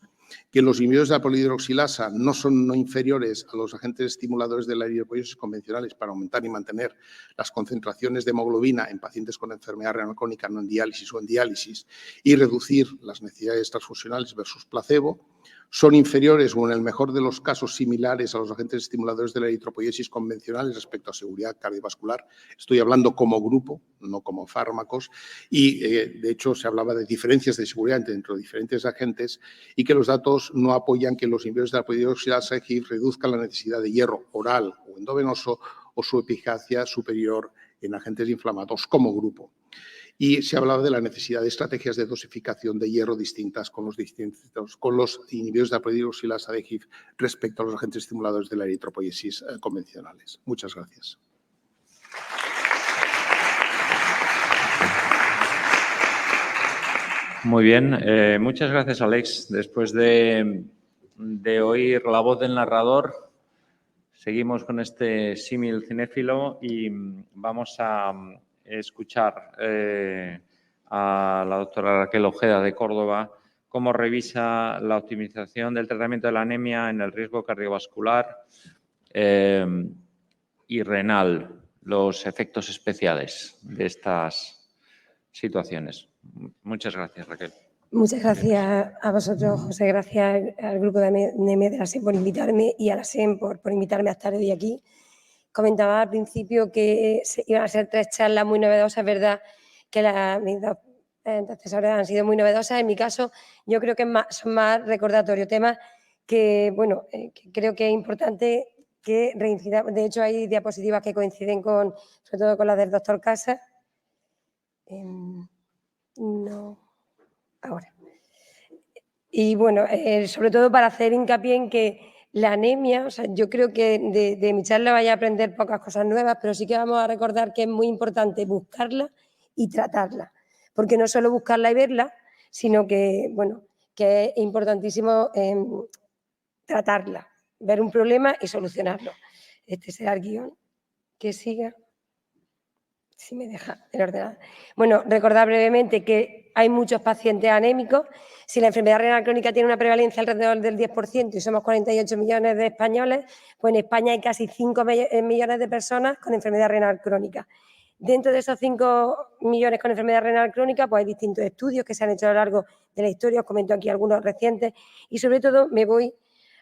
que los inhibidores de la polihidroxilasa no son no inferiores a los agentes estimuladores de la eritropoiesis convencionales para aumentar y mantener las concentraciones de hemoglobina en pacientes con enfermedad renal crónica no en diálisis o en diálisis y reducir las necesidades transfusionales versus placebo. Son inferiores o, en el mejor de los casos, similares a los agentes estimuladores de la eritropoiesis convencionales respecto a seguridad cardiovascular. Estoy hablando como grupo, no como fármacos. Y, de hecho, se hablaba de diferencias de seguridad entre diferentes agentes y que los datos no apoyan que los inhibidores de la polihidroxilasa HIF reduzcan la necesidad de hierro oral o endovenoso o su eficacia superior en agentes inflamatorios como grupo. Y se hablaba de la necesidad de estrategias de dosificación de hierro distintas con los inhibidores de la polihidroxilasa de HIF respecto a los agentes estimuladores de la eritropoiesis convencionales. Muchas gracias. Muy bien, muchas gracias, Alex. Después de oír la voz del narrador, seguimos con este símil cinéfilo y vamos a escuchar a la doctora Raquel Ojeda de Córdoba cómo revisa la optimización del tratamiento de la anemia en el riesgo cardiovascular y renal, los efectos especiales de estas situaciones. Muchas gracias, Raquel. Muchas gracias a vosotros, José. Gracias al grupo de anemia de la SEN por invitarme y a la SEN por invitarme a estar hoy aquí. Comentaba al principio que iban a ser 3 charlas muy novedosas, es verdad que mis 2 antecesoras han sido muy novedosas. En mi caso, yo creo que son más recordatorios, temas que, bueno, que creo que es importante que reincidamos. De hecho, hay diapositivas que coinciden con, sobre todo con las del doctor Casas. No, ahora. Y bueno, sobre todo para hacer hincapié en que la anemia, o sea, yo creo que de mi charla vaya a aprender pocas cosas nuevas, pero sí que vamos a recordar que es muy importante buscarla y tratarla, porque no solo buscarla y verla, sino que, bueno, que es importantísimo tratarla, ver un problema y solucionarlo. Este será el guión que siga. Si me deja el ordenador. Bueno, recordar brevemente que hay muchos pacientes anémicos. Si la enfermedad renal crónica tiene una prevalencia alrededor del 10% y somos 48 millones de españoles, pues en España hay casi 5 millones de personas con enfermedad renal crónica. Dentro de esos 5 millones con enfermedad renal crónica, pues hay distintos estudios que se han hecho a lo largo de la historia, os comento aquí algunos recientes, y sobre todo me voy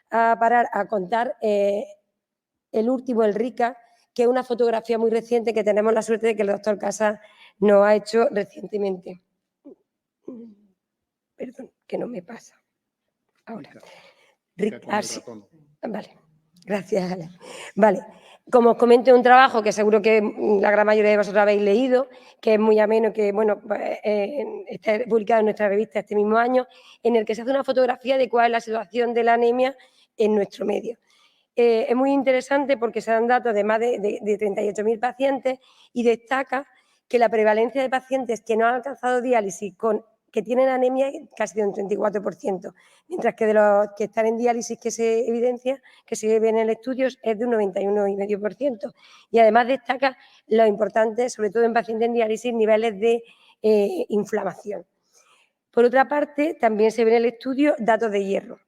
a parar a contar el último, el RICA, que es una fotografía muy reciente que tenemos la suerte de que el doctor Casas nos ha hecho recientemente. Perdón, que no me pasa. Ahora. Vale, gracias, Ale. Vale, como os comento, un trabajo que seguro que la gran mayoría de vosotros habéis leído, que es muy ameno, que bueno, está publicado en nuestra revista este mismo año, en el que se hace una fotografía de cuál es la situación de la anemia en nuestro medio. Es muy interesante porque se dan datos de más de 38.000 pacientes y destaca que la prevalencia de pacientes que no han alcanzado diálisis que tienen anemia es casi de un 34%, mientras que de los que están en diálisis que se evidencia, que se ve en el estudio, es de un 91,5%. Y además destaca lo importante, sobre todo en pacientes en diálisis, niveles de inflamación. Por otra parte, también se ve en el estudio datos de hierro.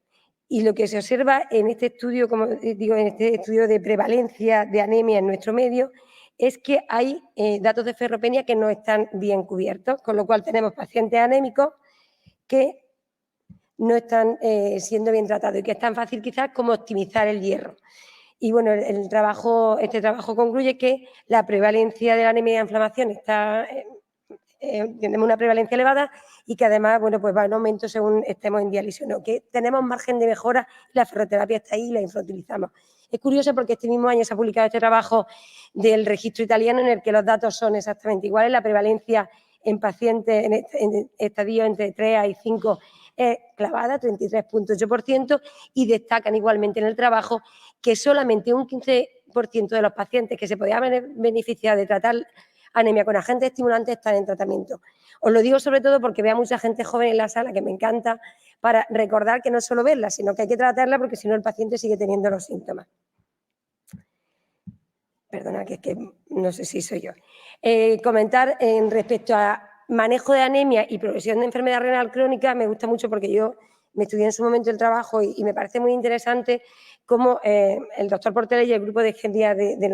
Y lo que se observa en este estudio, como digo, en este estudio de prevalencia de anemia en nuestro medio, es que hay datos de ferropenia que no están bien cubiertos, con lo cual tenemos pacientes anémicos que no están siendo bien tratados y que es tan fácil quizás como optimizar el hierro. Y bueno, este trabajo concluye que la prevalencia de la anemia de inflamación está tenemos una prevalencia elevada y que además, bueno, pues va en aumento según estemos en diálisis o no, que tenemos margen de mejora, la ferroterapia está ahí y la infrautilizamos. Es curioso porque este mismo año se ha publicado este trabajo del registro italiano en el que los datos son exactamente iguales, la prevalencia en pacientes en estadios entre 3 y 5 es clavada, 33,8%, y destacan igualmente en el trabajo que solamente un 15% de los pacientes que se podían beneficiar de tratar anemia con agentes estimulantes están en tratamiento. Os lo digo sobre todo porque veo a mucha gente joven en la sala, que me encanta, para recordar que no es solo verla, sino que hay que tratarla porque si no el paciente sigue teniendo los síntomas. Perdona, que es que no sé si soy yo. Comentar en respecto a manejo de anemia y progresión de enfermedad renal crónica, me gusta mucho porque yo me estudié en su momento el trabajo y me parece muy interesante cómo el doctor Portela y el grupo de geriatría de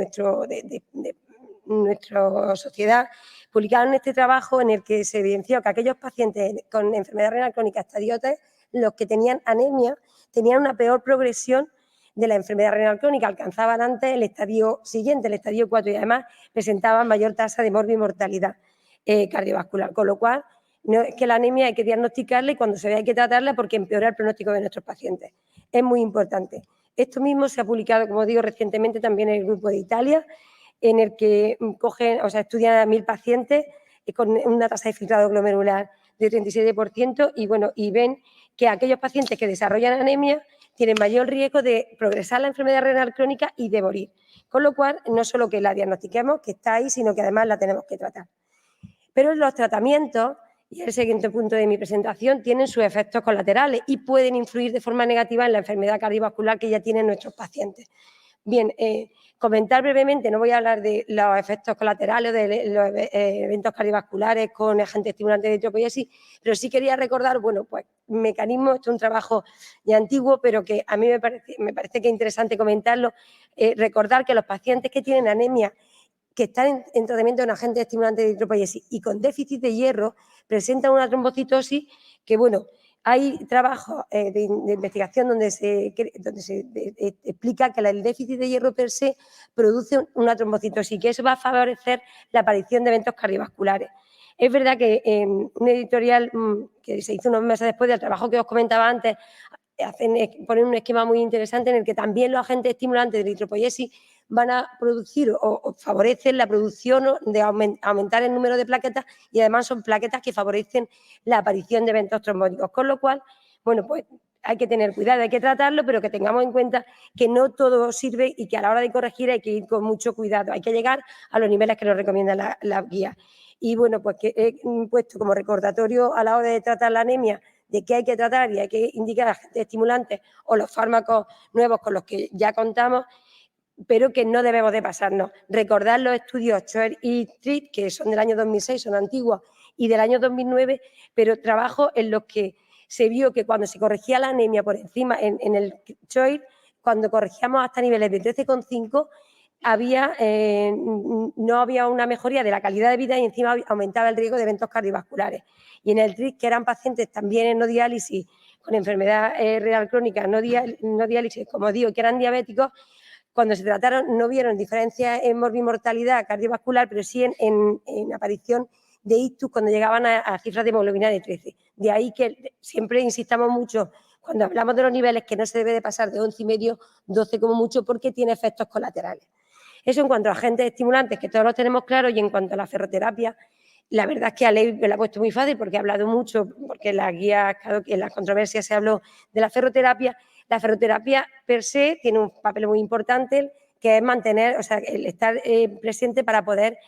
nuestra sociedad publicaron este trabajo en el que se evidenció que aquellos pacientes con enfermedad renal crónica estadio 3, los que tenían anemia, tenían una peor progresión de la enfermedad renal crónica, alcanzaban antes el estadio siguiente, el estadio 4, y además presentaban mayor tasa de morbimortalidad cardiovascular, con lo cual no es que la anemia hay que diagnosticarla y cuando se ve hay que tratarla porque empeora el pronóstico de nuestros pacientes. Es muy importante. Esto mismo se ha publicado, como digo, recientemente también en el grupo de Italia, en el que estudian a 1.000 pacientes con una tasa de filtrado glomerular de 37% y ven que aquellos pacientes que desarrollan anemia tienen mayor riesgo de progresar la enfermedad renal crónica y de morir. Con lo cual, no solo que la diagnostiquemos, que está ahí, sino que además la tenemos que tratar. Pero los tratamientos, y el siguiente punto de mi presentación, tienen sus efectos colaterales y pueden influir de forma negativa en la enfermedad cardiovascular que ya tienen nuestros pacientes. Bien, comentar brevemente, no voy a hablar de los efectos colaterales, de los eventos cardiovasculares con agentes estimulantes de eritropoiesis, pero sí quería recordar, bueno, pues mecanismos, esto es un trabajo ya antiguo, pero que a mí me parece que es interesante comentarlo, recordar que los pacientes que tienen anemia, que están en tratamiento con agentes estimulantes de eritropoiesis y con déficit de hierro, presentan una trombocitosis que, bueno, hay trabajos de investigación donde se explica que el déficit de hierro per se produce una trombocitosis y que eso va a favorecer la aparición de eventos cardiovasculares. Es verdad que en un editorial que se hizo unos meses después del trabajo que os comentaba antes, ponen un esquema muy interesante en el que también los agentes estimulantes de la eritropoiesis van a producir o favorecen la producción de aumentar el número de plaquetas y además son plaquetas que favorecen la aparición de eventos trombóticos, con lo cual, bueno, pues hay que tener cuidado, hay que tratarlo, pero que tengamos en cuenta que no todo sirve y que a la hora de corregir hay que ir con mucho cuidado, hay que llegar a los niveles que nos recomiendan las guías. Y bueno, pues que he puesto como recordatorio a la hora de tratar la anemia de qué hay que tratar y hay que indicar agentes estimulantes o los fármacos nuevos con los que ya contamos, pero que no debemos de pasarnos. Recordar los estudios Schoer y Tritt, que son del año 2006, son antiguos, y del año 2009, pero trabajos en los que se vio que cuando se corregía la anemia por encima, en el Schoer, cuando corregíamos hasta niveles de 13,5, no había una mejoría de la calidad de vida y encima aumentaba el riesgo de eventos cardiovasculares. Y en el TRIC, que eran pacientes también en no diálisis, con enfermedad renal crónica, no diálisis, como digo, que eran diabéticos, cuando se trataron no vieron diferencias en morbimortalidad cardiovascular, pero sí en aparición de ictus cuando llegaban a cifras de hemoglobina de 13. De ahí que siempre insistamos mucho cuando hablamos de los niveles que no se debe de pasar de 11,5, 12 como mucho, porque tiene efectos colaterales. Eso en cuanto a agentes estimulantes, que todos los tenemos claros, y en cuanto a la ferroterapia, la verdad es que a Ley me la ha puesto muy fácil porque ha hablado mucho, porque en las guías, claro, que en las controversias se habló de la ferroterapia. La ferroterapia per se tiene un papel muy importante, que es mantener, o sea, el estar presente para poder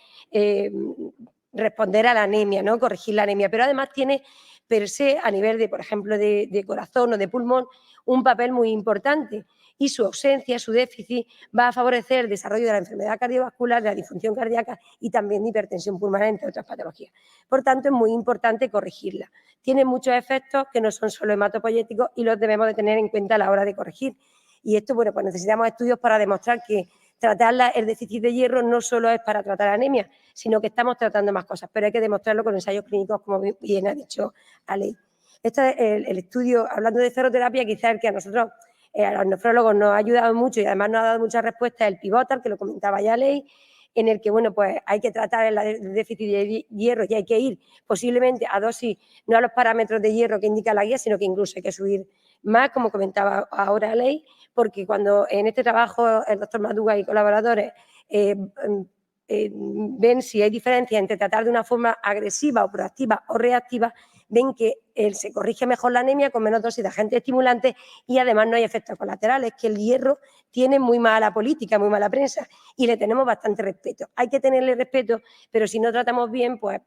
responder a la anemia, ¿no? Corregir la anemia, pero además tiene per se, a nivel de, por ejemplo, de corazón o de pulmón, un papel muy importante, y su ausencia, su déficit, va a favorecer el desarrollo de la enfermedad cardiovascular, de la disfunción cardíaca y también de hipertensión pulmonar, entre otras patologías. Por tanto, es muy importante corregirla. Tiene muchos efectos que no son solo hematopoyéticos y los debemos de tener en cuenta a la hora de corregir. Y esto, bueno, pues necesitamos estudios para demostrar que tratar el déficit de hierro no solo es para tratar anemia, sino que estamos tratando más cosas, pero hay que demostrarlo con ensayos clínicos, como bien ha dicho Aley. Este es el estudio, hablando de ferroterapia, quizás el que a nosotros, a los nefrólogos, nos ha ayudado mucho y además nos ha dado muchas respuestas, el Pivotal, que lo comentaba ya Aley, en el que, bueno, pues hay que tratar el déficit de hierro y hay que ir posiblemente a dosis, no a los parámetros de hierro que indica la guía, sino que incluso hay que subir más, como comentaba ahora Aley, porque cuando en este trabajo el doctor Maduga y colaboradores ven si hay diferencia entre tratar de una forma agresiva o proactiva o reactiva, ven que se corrige mejor la anemia con menos dosis de agentes estimulantes y además no hay efectos colaterales, que el hierro tiene muy mala política, muy mala prensa y le tenemos bastante respeto. Hay que tenerle respeto, pero si no tratamos bien, pues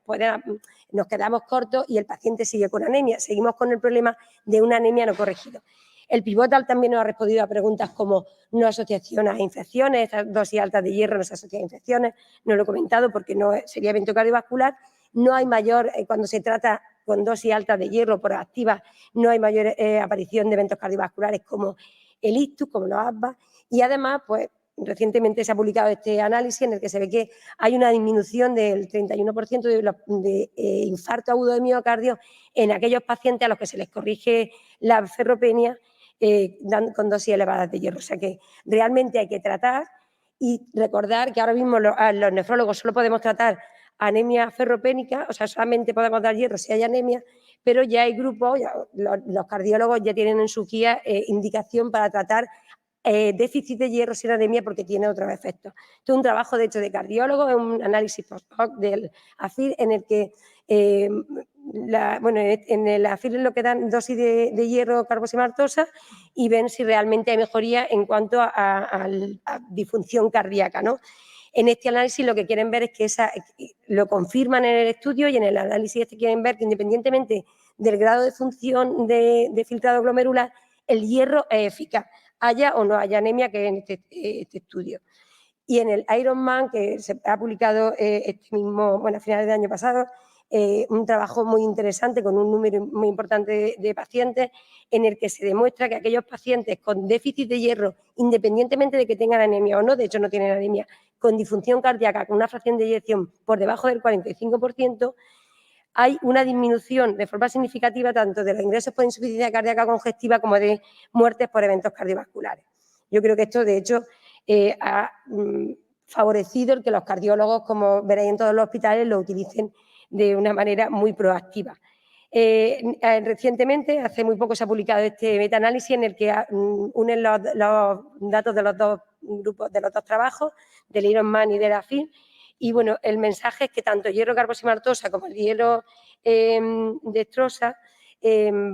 nos quedamos cortos y el paciente sigue con anemia. Seguimos con el problema de una anemia no corregida. El Pivotal también nos ha respondido a preguntas como no asociación a infecciones, estas dosis altas de hierro no se asocian a infecciones, no lo he comentado porque no sería evento cardiovascular, no hay mayor, cuando se trata con dosis altas de hierro proactivas, no hay mayor aparición de eventos cardiovasculares como el ictus, como los asma, y además, pues recientemente se ha publicado este análisis en el que se ve que hay una disminución del 31% de infarto agudo de miocardio en aquellos pacientes a los que se les corrige la ferropenia con dosis elevadas de hierro. O sea que realmente hay que tratar y recordar que ahora mismo los nefrólogos solo podemos tratar anemia ferropénica, o sea, solamente podemos dar hierro si hay anemia, pero ya hay grupos, los cardiólogos ya tienen en su guía indicación para tratar déficit de hierro sin anemia porque tiene otros efectos. Esto es un trabajo, de hecho, de cardiólogos, es un análisis post-hoc del AFIR en el que, en el AFIR es lo que dan dosis de hierro carboximaltosa y ven si realmente hay mejoría en cuanto a disfunción cardíaca, ¿no? En este análisis lo que quieren ver es que lo confirman en el estudio y en el análisis quieren ver que independientemente del grado de función de filtrado glomerular, el hierro es eficaz, haya o no haya anemia, que es en este estudio. Y en el Ironman, que se ha publicado a finales del año pasado, un trabajo muy interesante con un número muy importante de pacientes en el que se demuestra que aquellos pacientes con déficit de hierro, independientemente de que tengan anemia o no, de hecho no tienen anemia, con disfunción cardíaca, con una fracción de eyección por debajo del 45%, hay una disminución de forma significativa tanto de los ingresos por insuficiencia cardíaca congestiva como de muertes por eventos cardiovasculares. Yo creo que esto, de hecho, ha favorecido el que los cardiólogos, como veréis en todos los hospitales, lo utilicen de una manera muy proactiva. Recientemente, hace muy poco, se ha publicado este metaanálisis en el que unen los datos de los dos grupos, de los dos trabajos, del Ironman y de la FIN. Y bueno, el mensaje es que tanto hierro carboximaltosa como el hierro dextrosa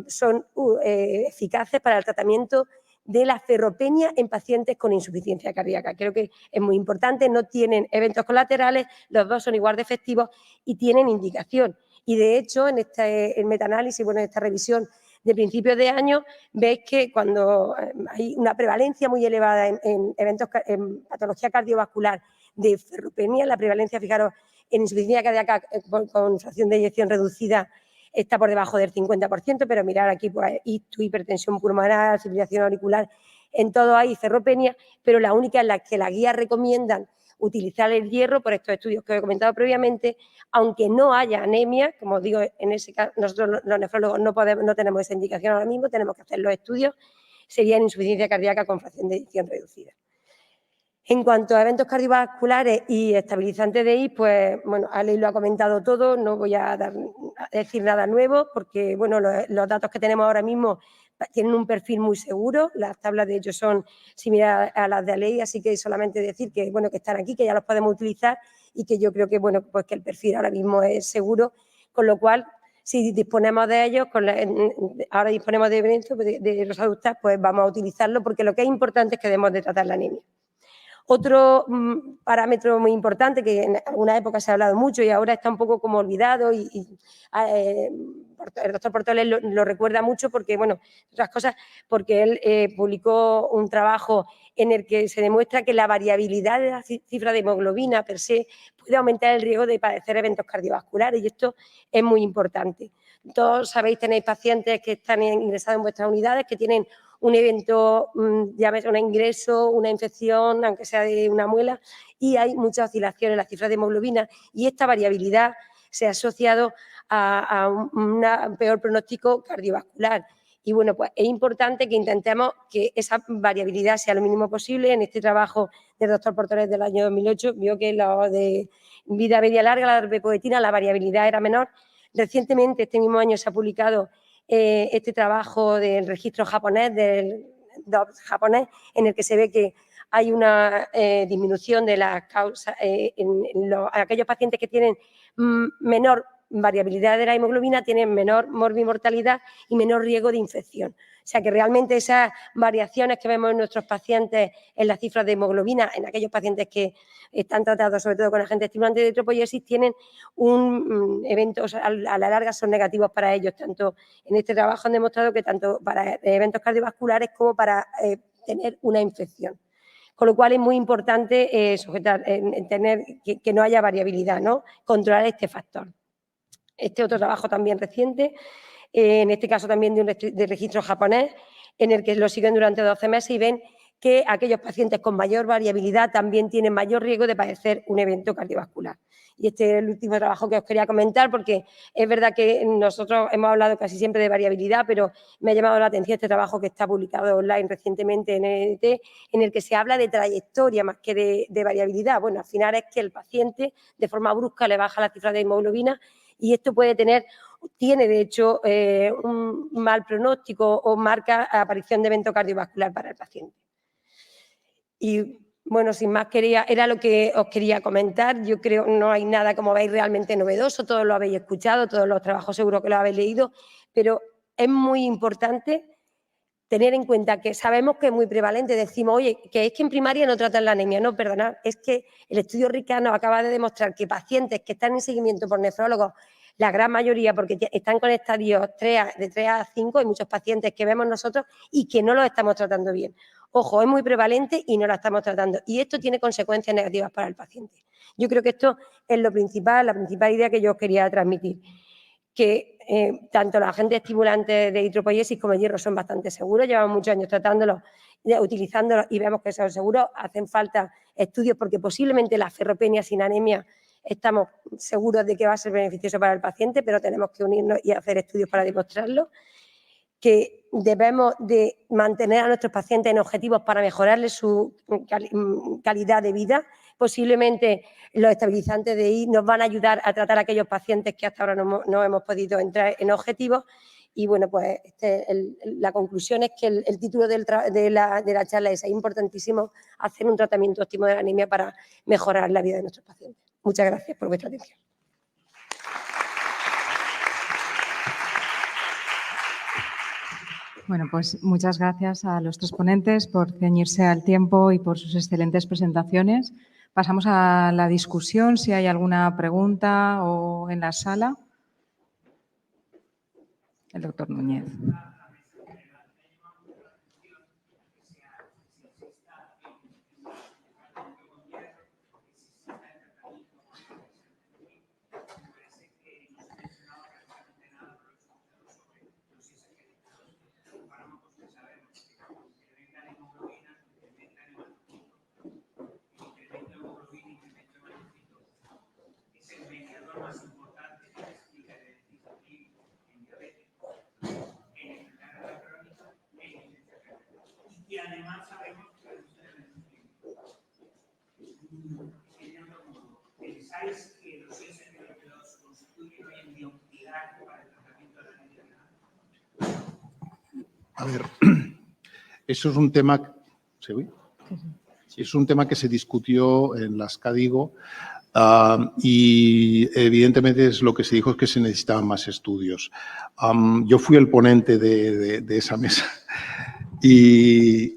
son eficaces para el tratamiento de la ferropenia en pacientes con insuficiencia cardíaca. Creo que es muy importante, no tienen eventos colaterales, los dos son igual de efectivos y tienen indicación. Y de hecho, en este metaanálisis, bueno, en esta revisión de principios de año, veis que cuando hay una prevalencia muy elevada en eventos, en patología cardiovascular de ferropenia, la prevalencia, fijaros, en insuficiencia cardíaca con fracción de eyección reducida está por debajo del 50%, pero mirar aquí, pues, ictus, hipertensión pulmonar, fibrilación auricular, en todo hay ferropenia, pero la única en la que las guías recomiendan utilizar el hierro por estos estudios que he comentado previamente, aunque no haya anemia, como digo, en ese caso nosotros los nefrólogos no tenemos esa indicación ahora mismo, tenemos que hacer los estudios, sería insuficiencia cardíaca con fracción de eyección reducida. En cuanto a eventos cardiovasculares y estabilizantes de I, pues, bueno, Ale lo ha comentado todo, no voy a decir nada nuevo, porque, bueno, los datos que tenemos ahora mismo tienen un perfil muy seguro, las tablas de hecho son similares a las de Ale, así que solamente decir que, bueno, que están aquí, que ya los podemos utilizar y que yo creo que, bueno, pues que el perfil ahora mismo es seguro, con lo cual, si disponemos de ellos, ahora disponemos de eventos de rosaductas, pues vamos a utilizarlo, porque lo que es importante es que debemos de tratar la anemia. Otro parámetro muy importante que en alguna época se ha hablado mucho y ahora está un poco como olvidado y el doctor Portoles lo recuerda mucho porque, bueno, otras cosas, porque él publicó un trabajo en el que se demuestra que la variabilidad de la cifra de hemoglobina per se puede aumentar el riesgo de padecer eventos cardiovasculares y esto es muy importante. Todos sabéis, tenéis pacientes que están ingresados en vuestras unidades que tienen un evento, llámese un ingreso, una infección, aunque sea de una muela, y hay muchas oscilaciones en las cifras de hemoglobina y esta variabilidad se ha asociado a un peor pronóstico cardiovascular. Y bueno, pues es importante que intentemos que esa variabilidad sea lo mínimo posible. En este trabajo del doctor Portoles del año 2008 vio que lo de vida media larga, la darbepoetina, la variabilidad era menor. Recientemente, este mismo año, se ha publicado este trabajo del registro japonés, del DOPS japonés, en el que se ve que hay una disminución de las causas en aquellos pacientes que tienen menor variabilidad de la hemoglobina, tienen menor morbimortalidad y menor riesgo de infección. O sea que realmente esas variaciones que vemos en nuestros pacientes en las cifras de hemoglobina, en aquellos pacientes que están tratados sobre todo con agentes estimulantes de eritropoyesis, tienen eventos a la larga son negativos para ellos. Tanto en este trabajo han demostrado que tanto para eventos cardiovasculares como para tener una infección. Con lo cual es muy importante tener que no haya variabilidad, ¿no? Controlar este factor. Este otro trabajo también reciente, en este caso también de registro japonés, en el que lo siguen durante 12 meses y ven que aquellos pacientes con mayor variabilidad también tienen mayor riesgo de padecer un evento cardiovascular. Y este es el último trabajo que os quería comentar, porque es verdad que nosotros hemos hablado casi siempre de variabilidad, pero me ha llamado la atención este trabajo que está publicado online recientemente en EDT, en el que se habla de trayectoria más que de variabilidad. Bueno, al final es que el paciente de forma brusca le baja la cifra de hemoglobina y esto tiene de hecho un mal pronóstico o marca aparición de evento cardiovascular para el paciente. Y bueno, sin más, era lo que os quería comentar. Yo creo que no hay nada, como veis, realmente novedoso, todos lo habéis escuchado, todos los trabajos seguro que lo habéis leído, pero es muy importante tener en cuenta que sabemos que es muy prevalente. Decimos, oye, que es que en primaria no tratan la anemia. No, perdonad, es que el estudio RICA nos acaba de demostrar que pacientes que están en seguimiento por nefrólogos, la gran mayoría, porque están con estadios de 3 a 5, hay muchos pacientes que vemos nosotros y que no los estamos tratando bien. Ojo, es muy prevalente y no la estamos tratando. Y esto tiene consecuencias negativas para el paciente. Yo creo que esto es la principal idea que yo os quería transmitir. Que tanto los agentes estimulantes de eritropoyesis como el hierro son bastante seguros. Llevamos muchos años tratándolos, utilizándolos y vemos que son seguros. Hacen falta estudios porque posiblemente la ferropenia sin anemia estamos seguros de que va a ser beneficioso para el paciente, pero tenemos que unirnos y hacer estudios para demostrarlo. Que debemos de mantener a nuestros pacientes en objetivos para mejorarles su calidad de vida, posiblemente los estabilizantes de I nos van a ayudar a tratar a aquellos pacientes que hasta ahora no hemos podido entrar en objetivos. Y bueno, pues la conclusión es que el título de la charla es importantísimo hacer un tratamiento óptimo de la anemia para mejorar la vida de nuestros pacientes. Muchas gracias por vuestra atención. Bueno, pues muchas gracias a los tres ponentes por ceñirse al tiempo y por sus excelentes presentaciones. Pasamos a la discusión, si hay alguna pregunta o en la sala. El doctor Núñez. Y además sabemos que pensáis que los SGLT2 constituyen hoy en día un pilar para el tratamiento de la anemia. A ver, eso es un tema, es un tema que se discutió en las CADIGO y evidentemente es lo que se dijo es que se necesitaban más estudios. Yo fui el ponente de esa mesa y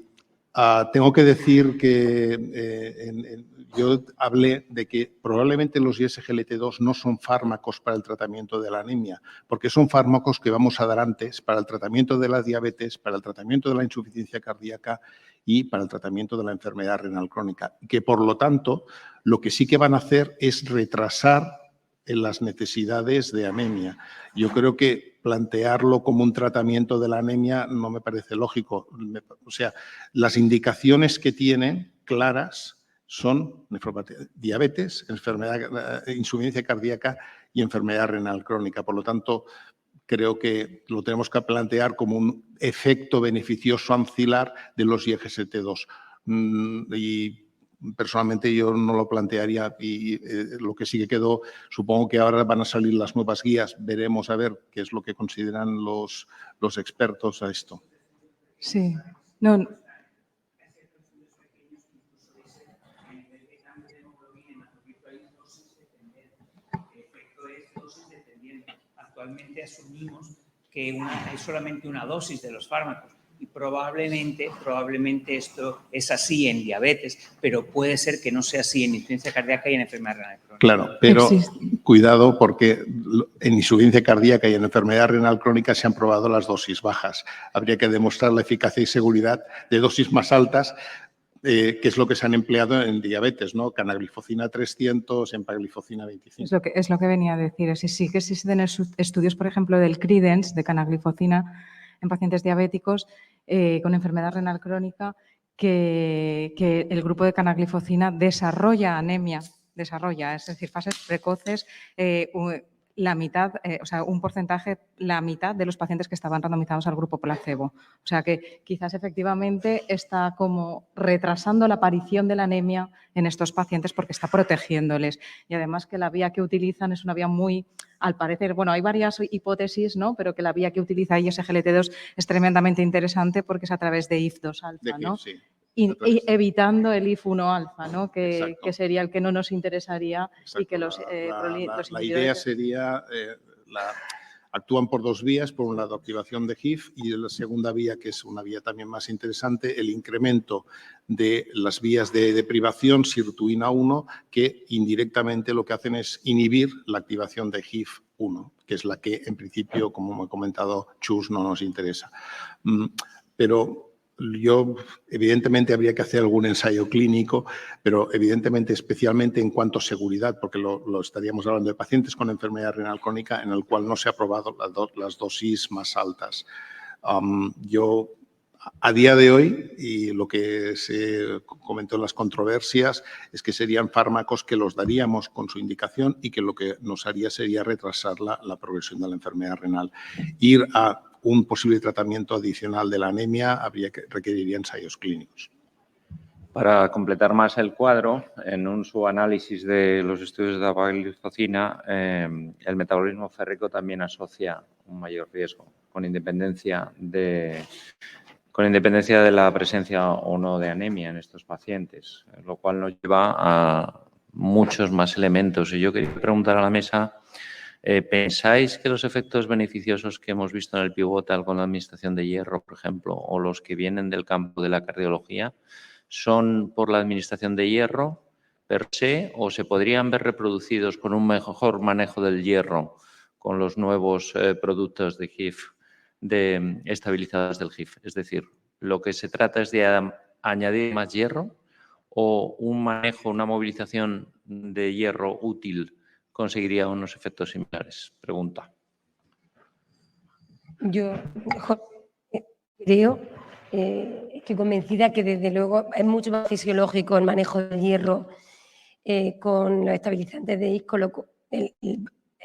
tengo que decir que yo hablé de que probablemente los ISGLT2 no son fármacos para el tratamiento de la anemia, porque son fármacos que vamos a dar antes para el tratamiento de la diabetes, para el tratamiento de la insuficiencia cardíaca y para el tratamiento de la enfermedad renal crónica. Que, por lo tanto, lo que sí que van a hacer es retrasar en las necesidades de anemia. Yo creo que plantearlo como un tratamiento de la anemia no me parece lógico. O sea, las indicaciones que tienen claras son diabetes, insuficiencia cardíaca y enfermedad renal crónica. Por lo tanto, creo que lo tenemos que plantear como un efecto beneficioso ancilar de los ISGLT2. Y personalmente yo no lo plantearía y lo que sí que quedó, supongo que ahora van a salir las nuevas guías, veremos a ver qué es lo que consideran los expertos a esto. Sí, no. Actualmente asumimos que hay solamente una dosis de los fármacos y probablemente esto es así en diabetes, pero puede ser que no sea así en insuficiencia cardíaca y en enfermedad renal crónica. Claro, pero cuidado porque en insuficiencia cardíaca y en enfermedad renal crónica se han probado las dosis bajas. Habría que demostrar la eficacia y seguridad de dosis más altas, que es lo que se han empleado en diabetes, ¿no? Canaglifosina 300, empaglifosina 25. Es lo que venía a decir. Sí que existen estudios, por ejemplo, del Credence, de canaglifosina en pacientes diabéticos con enfermedad renal crónica, que el grupo de canaglifosina desarrolla anemia, es decir, fases precoces, la mitad, o sea, un porcentaje, la mitad de los pacientes que estaban randomizados al grupo placebo. O sea que quizás efectivamente está como retrasando la aparición de la anemia en estos pacientes porque está protegiéndoles. Y además que la vía que utilizan es una vía muy, al parecer, bueno, hay varias hipótesis, ¿no? Pero que la vía que utiliza ISGLT2 es tremendamente interesante porque es a través de IF2 alfa, ¿no? Sí. Y evitando el IF1 alfa, ¿no? Que sería el que no nos interesaría. Exacto. Y que los la idea sería, actúan por dos vías, por un lado activación de HIF y la segunda vía, que es una vía también más interesante, el incremento de las vías de privación sirtuina 1, que indirectamente lo que hacen es inhibir la activación de HIF1, que es la que en principio, como me ha comentado Chus, no nos interesa. Pero yo, evidentemente, habría que hacer algún ensayo clínico, pero evidentemente, especialmente en cuanto a seguridad, porque lo estaríamos hablando de pacientes con enfermedad renal crónica en el cual no se ha aprobado las dosis más altas. Yo, a día de hoy, y lo que se comentó en las controversias, es que serían fármacos que los daríamos con su indicación y que lo que nos haría sería retrasar la progresión de la enfermedad renal. Ir a un posible tratamiento adicional de la anemia requeriría ensayos clínicos. Para completar más el cuadro, en un subanálisis de los estudios de dapagliflozina, el metabolismo férrico también asocia un mayor riesgo, con independencia de la presencia o no de anemia en estos pacientes, lo cual nos lleva a muchos más elementos. Y yo quería preguntar a la mesa, ¿pensáis que los efectos beneficiosos que hemos visto en el pivotal con la administración de hierro, por ejemplo, o los que vienen del campo de la cardiología, son por la administración de hierro per se o se podrían ver reproducidos con un mejor manejo del hierro con los nuevos productos de HIF, de estabilizadas del HIF? Es decir, lo que se trata es de añadir más hierro o un manejo, una movilización de hierro útil conseguiría unos efectos similares. Pregunta. Yo creo, estoy convencida que desde luego es mucho más fisiológico el manejo del hierro con los estabilizantes de ISCO,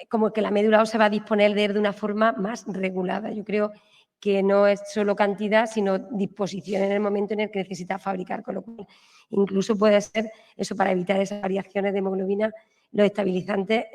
como que la médula ósea va a disponer de él de una forma más regulada. Yo creo que no es solo cantidad, sino disposición en el momento en el que necesita fabricar, con lo cual incluso puede ser eso para evitar esas variaciones de hemoglobina. Los estabilizantes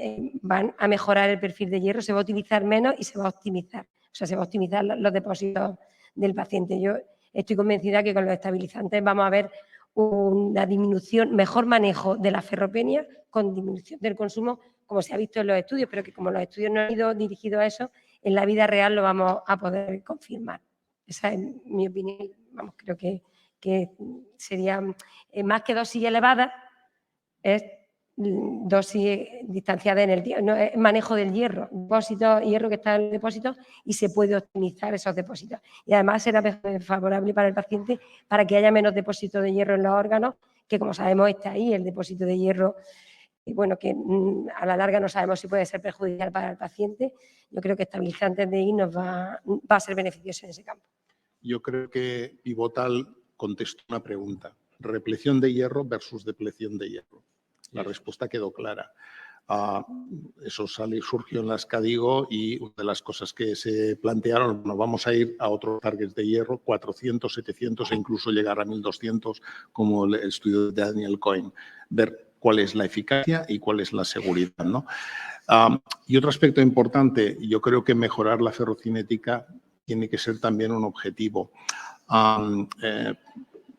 van a mejorar el perfil de hierro, se va a utilizar menos y se va a optimizar. O sea, se va a optimizar los depósitos del paciente. Yo estoy convencida que con los estabilizantes vamos a ver una disminución, mejor manejo de la ferropenia con disminución del consumo, como se ha visto en los estudios, pero que como los estudios no han ido dirigidos a eso, en la vida real lo vamos a poder confirmar. Esa es mi opinión. Vamos, creo que sería más que dosis elevadas, es dosis distanciada en el tiempo, no, es manejo del hierro, depósitos, hierro que está en el depósito y se puede optimizar esos depósitos. Y además será favorable para el paciente para que haya menos depósito de hierro en los órganos, que como sabemos está ahí el depósito de hierro, y bueno, que a la larga no sabemos si puede ser perjudicial para el paciente. Yo creo que estabilizantes de I nos va a ser beneficioso en ese campo. Yo creo que Pivotal contestó una pregunta: repleción de hierro versus depleción de hierro. La respuesta quedó clara. Eso surgió en las CADIGO y una de las cosas que se plantearon, nos vamos a ir a otros targets de hierro, 400, 700 e incluso llegar a 1200, como el estudio de Daniel Cohen, ver cuál es la eficacia y cuál es la seguridad, ¿no? Y otro aspecto importante, yo creo que mejorar la ferrocinética tiene que ser también un objetivo.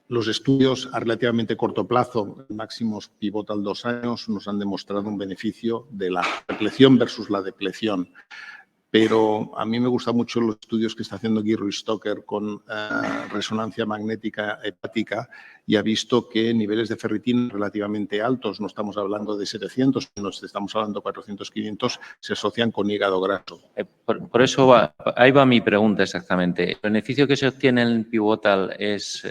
Los estudios a relativamente corto plazo, máximos Pivotal 2 años, nos han demostrado un beneficio de la repleción versus la depleción. Pero a mí me gustan mucho los estudios que está haciendo Guy Ruiz-Stocker con resonancia magnética hepática y ha visto que niveles de ferritina relativamente altos, no estamos hablando de 700, sino estamos hablando de 400, 500, se asocian con hígado graso. Por eso ahí va mi pregunta exactamente. ¿El beneficio que se obtiene en Pivotal es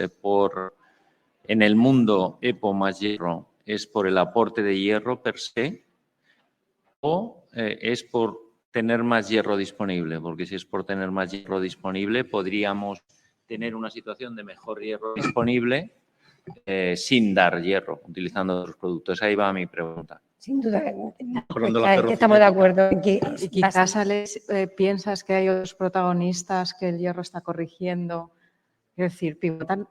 en el mundo EPO más hierro, es por el aporte de hierro per se o es por tener más hierro disponible? Porque si es por tener más hierro disponible, podríamos tener una situación de mejor hierro disponible sin dar hierro, utilizando otros productos. Ahí va mi pregunta. Sin duda, que estamos de acuerdo en que... Y quizás, Alex, piensas que hay otros protagonistas que el hierro está corrigiendo. Es decir, Pivotal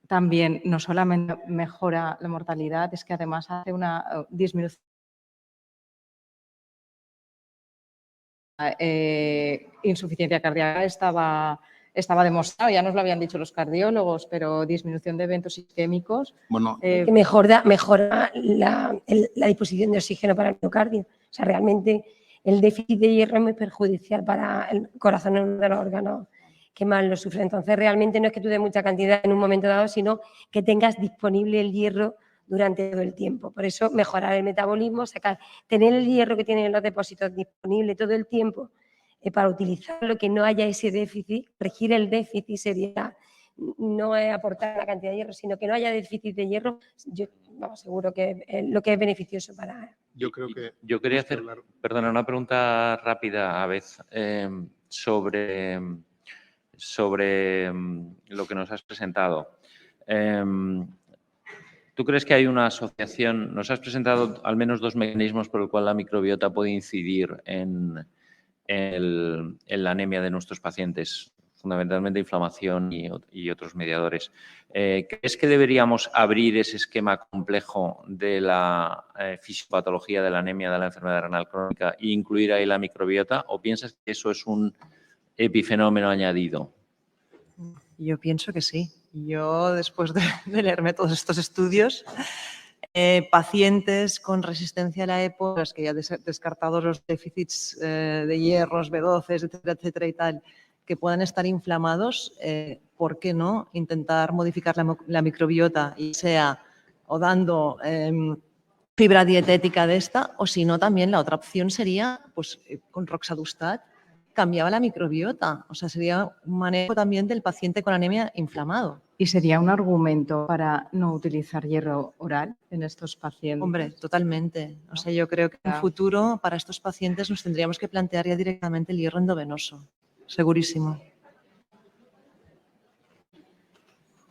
también no solamente mejora la mortalidad, es que además hace una disminución. Insuficiencia cardíaca estaba demostrado, ya nos lo habían dicho los cardiólogos, pero disminución de eventos isquémicos. Bueno, mejora la disposición de oxígeno para el miocardio. O sea, realmente el déficit de hierro es muy perjudicial para el corazón, en uno de los órganos que más lo sufre. Entonces, realmente no es que tú des mucha cantidad en un momento dado, sino que tengas disponible el hierro durante todo el tiempo. Por eso, mejorar el metabolismo, tener el hierro que tienen los depósitos disponible todo el tiempo para utilizarlo, que no haya ese déficit. Corregir el déficit sería, no es aportar la cantidad de hierro, sino que no haya déficit de hierro. Yo seguro que es lo que es beneficioso para... Yo quería hacer, perdona, una pregunta rápida a vez sobre lo que nos has presentado. ¿Tú crees que hay una asociación? Nos has presentado al menos dos mecanismos por el cual la microbiota puede incidir en la anemia de nuestros pacientes, fundamentalmente inflamación y otros mediadores. ¿Crees que deberíamos abrir ese esquema complejo de la fisiopatología de la anemia de la enfermedad renal crónica e incluir ahí la microbiota? ¿O piensas que eso es un epifenómeno añadido? Yo pienso que sí. Yo, después de leerme todos estos estudios, pacientes con resistencia a la EPO, los que ya descartados los déficits de hierros, B12, etcétera, etcétera y tal, que puedan estar inflamados, ¿por qué no intentar modificar la microbiota, y sea o dando fibra dietética de esta, o si no, también la otra opción sería, pues con roxadustat, cambiaba la microbiota. O sea, sería un manejo también del paciente con anemia inflamado. ¿Y sería un argumento para no utilizar hierro oral en estos pacientes? Hombre, totalmente. O sea, yo creo que en futuro para estos pacientes nos tendríamos que plantear ya directamente el hierro endovenoso. Segurísimo.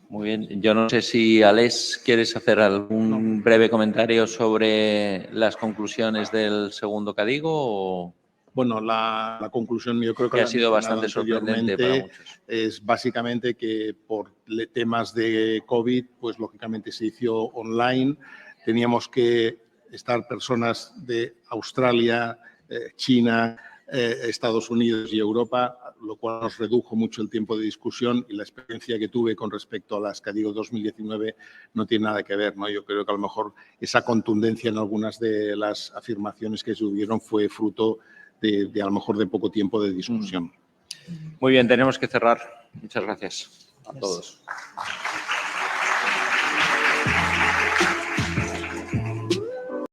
Muy bien. Yo no sé si, Alex, ¿quieres hacer algún breve comentario sobre las conclusiones del segundo CADIGO? O... Bueno, la conclusión, yo creo que ha la sido mencionado bastante sorprendente para anteriormente, muchos. es básicamente que por temas de COVID, pues lógicamente se hizo online. Teníamos que estar personas de Australia, China, Estados Unidos y Europa, lo cual nos redujo mucho el tiempo de discusión, y la experiencia que tuve con respecto a las CADIGO 2019 no tiene nada que ver, ¿no? Yo creo que a lo mejor esa contundencia en algunas de las afirmaciones que se hubieron fue fruto de a lo mejor de poco tiempo de discusión. Muy bien, tenemos que cerrar. Muchas gracias a todos.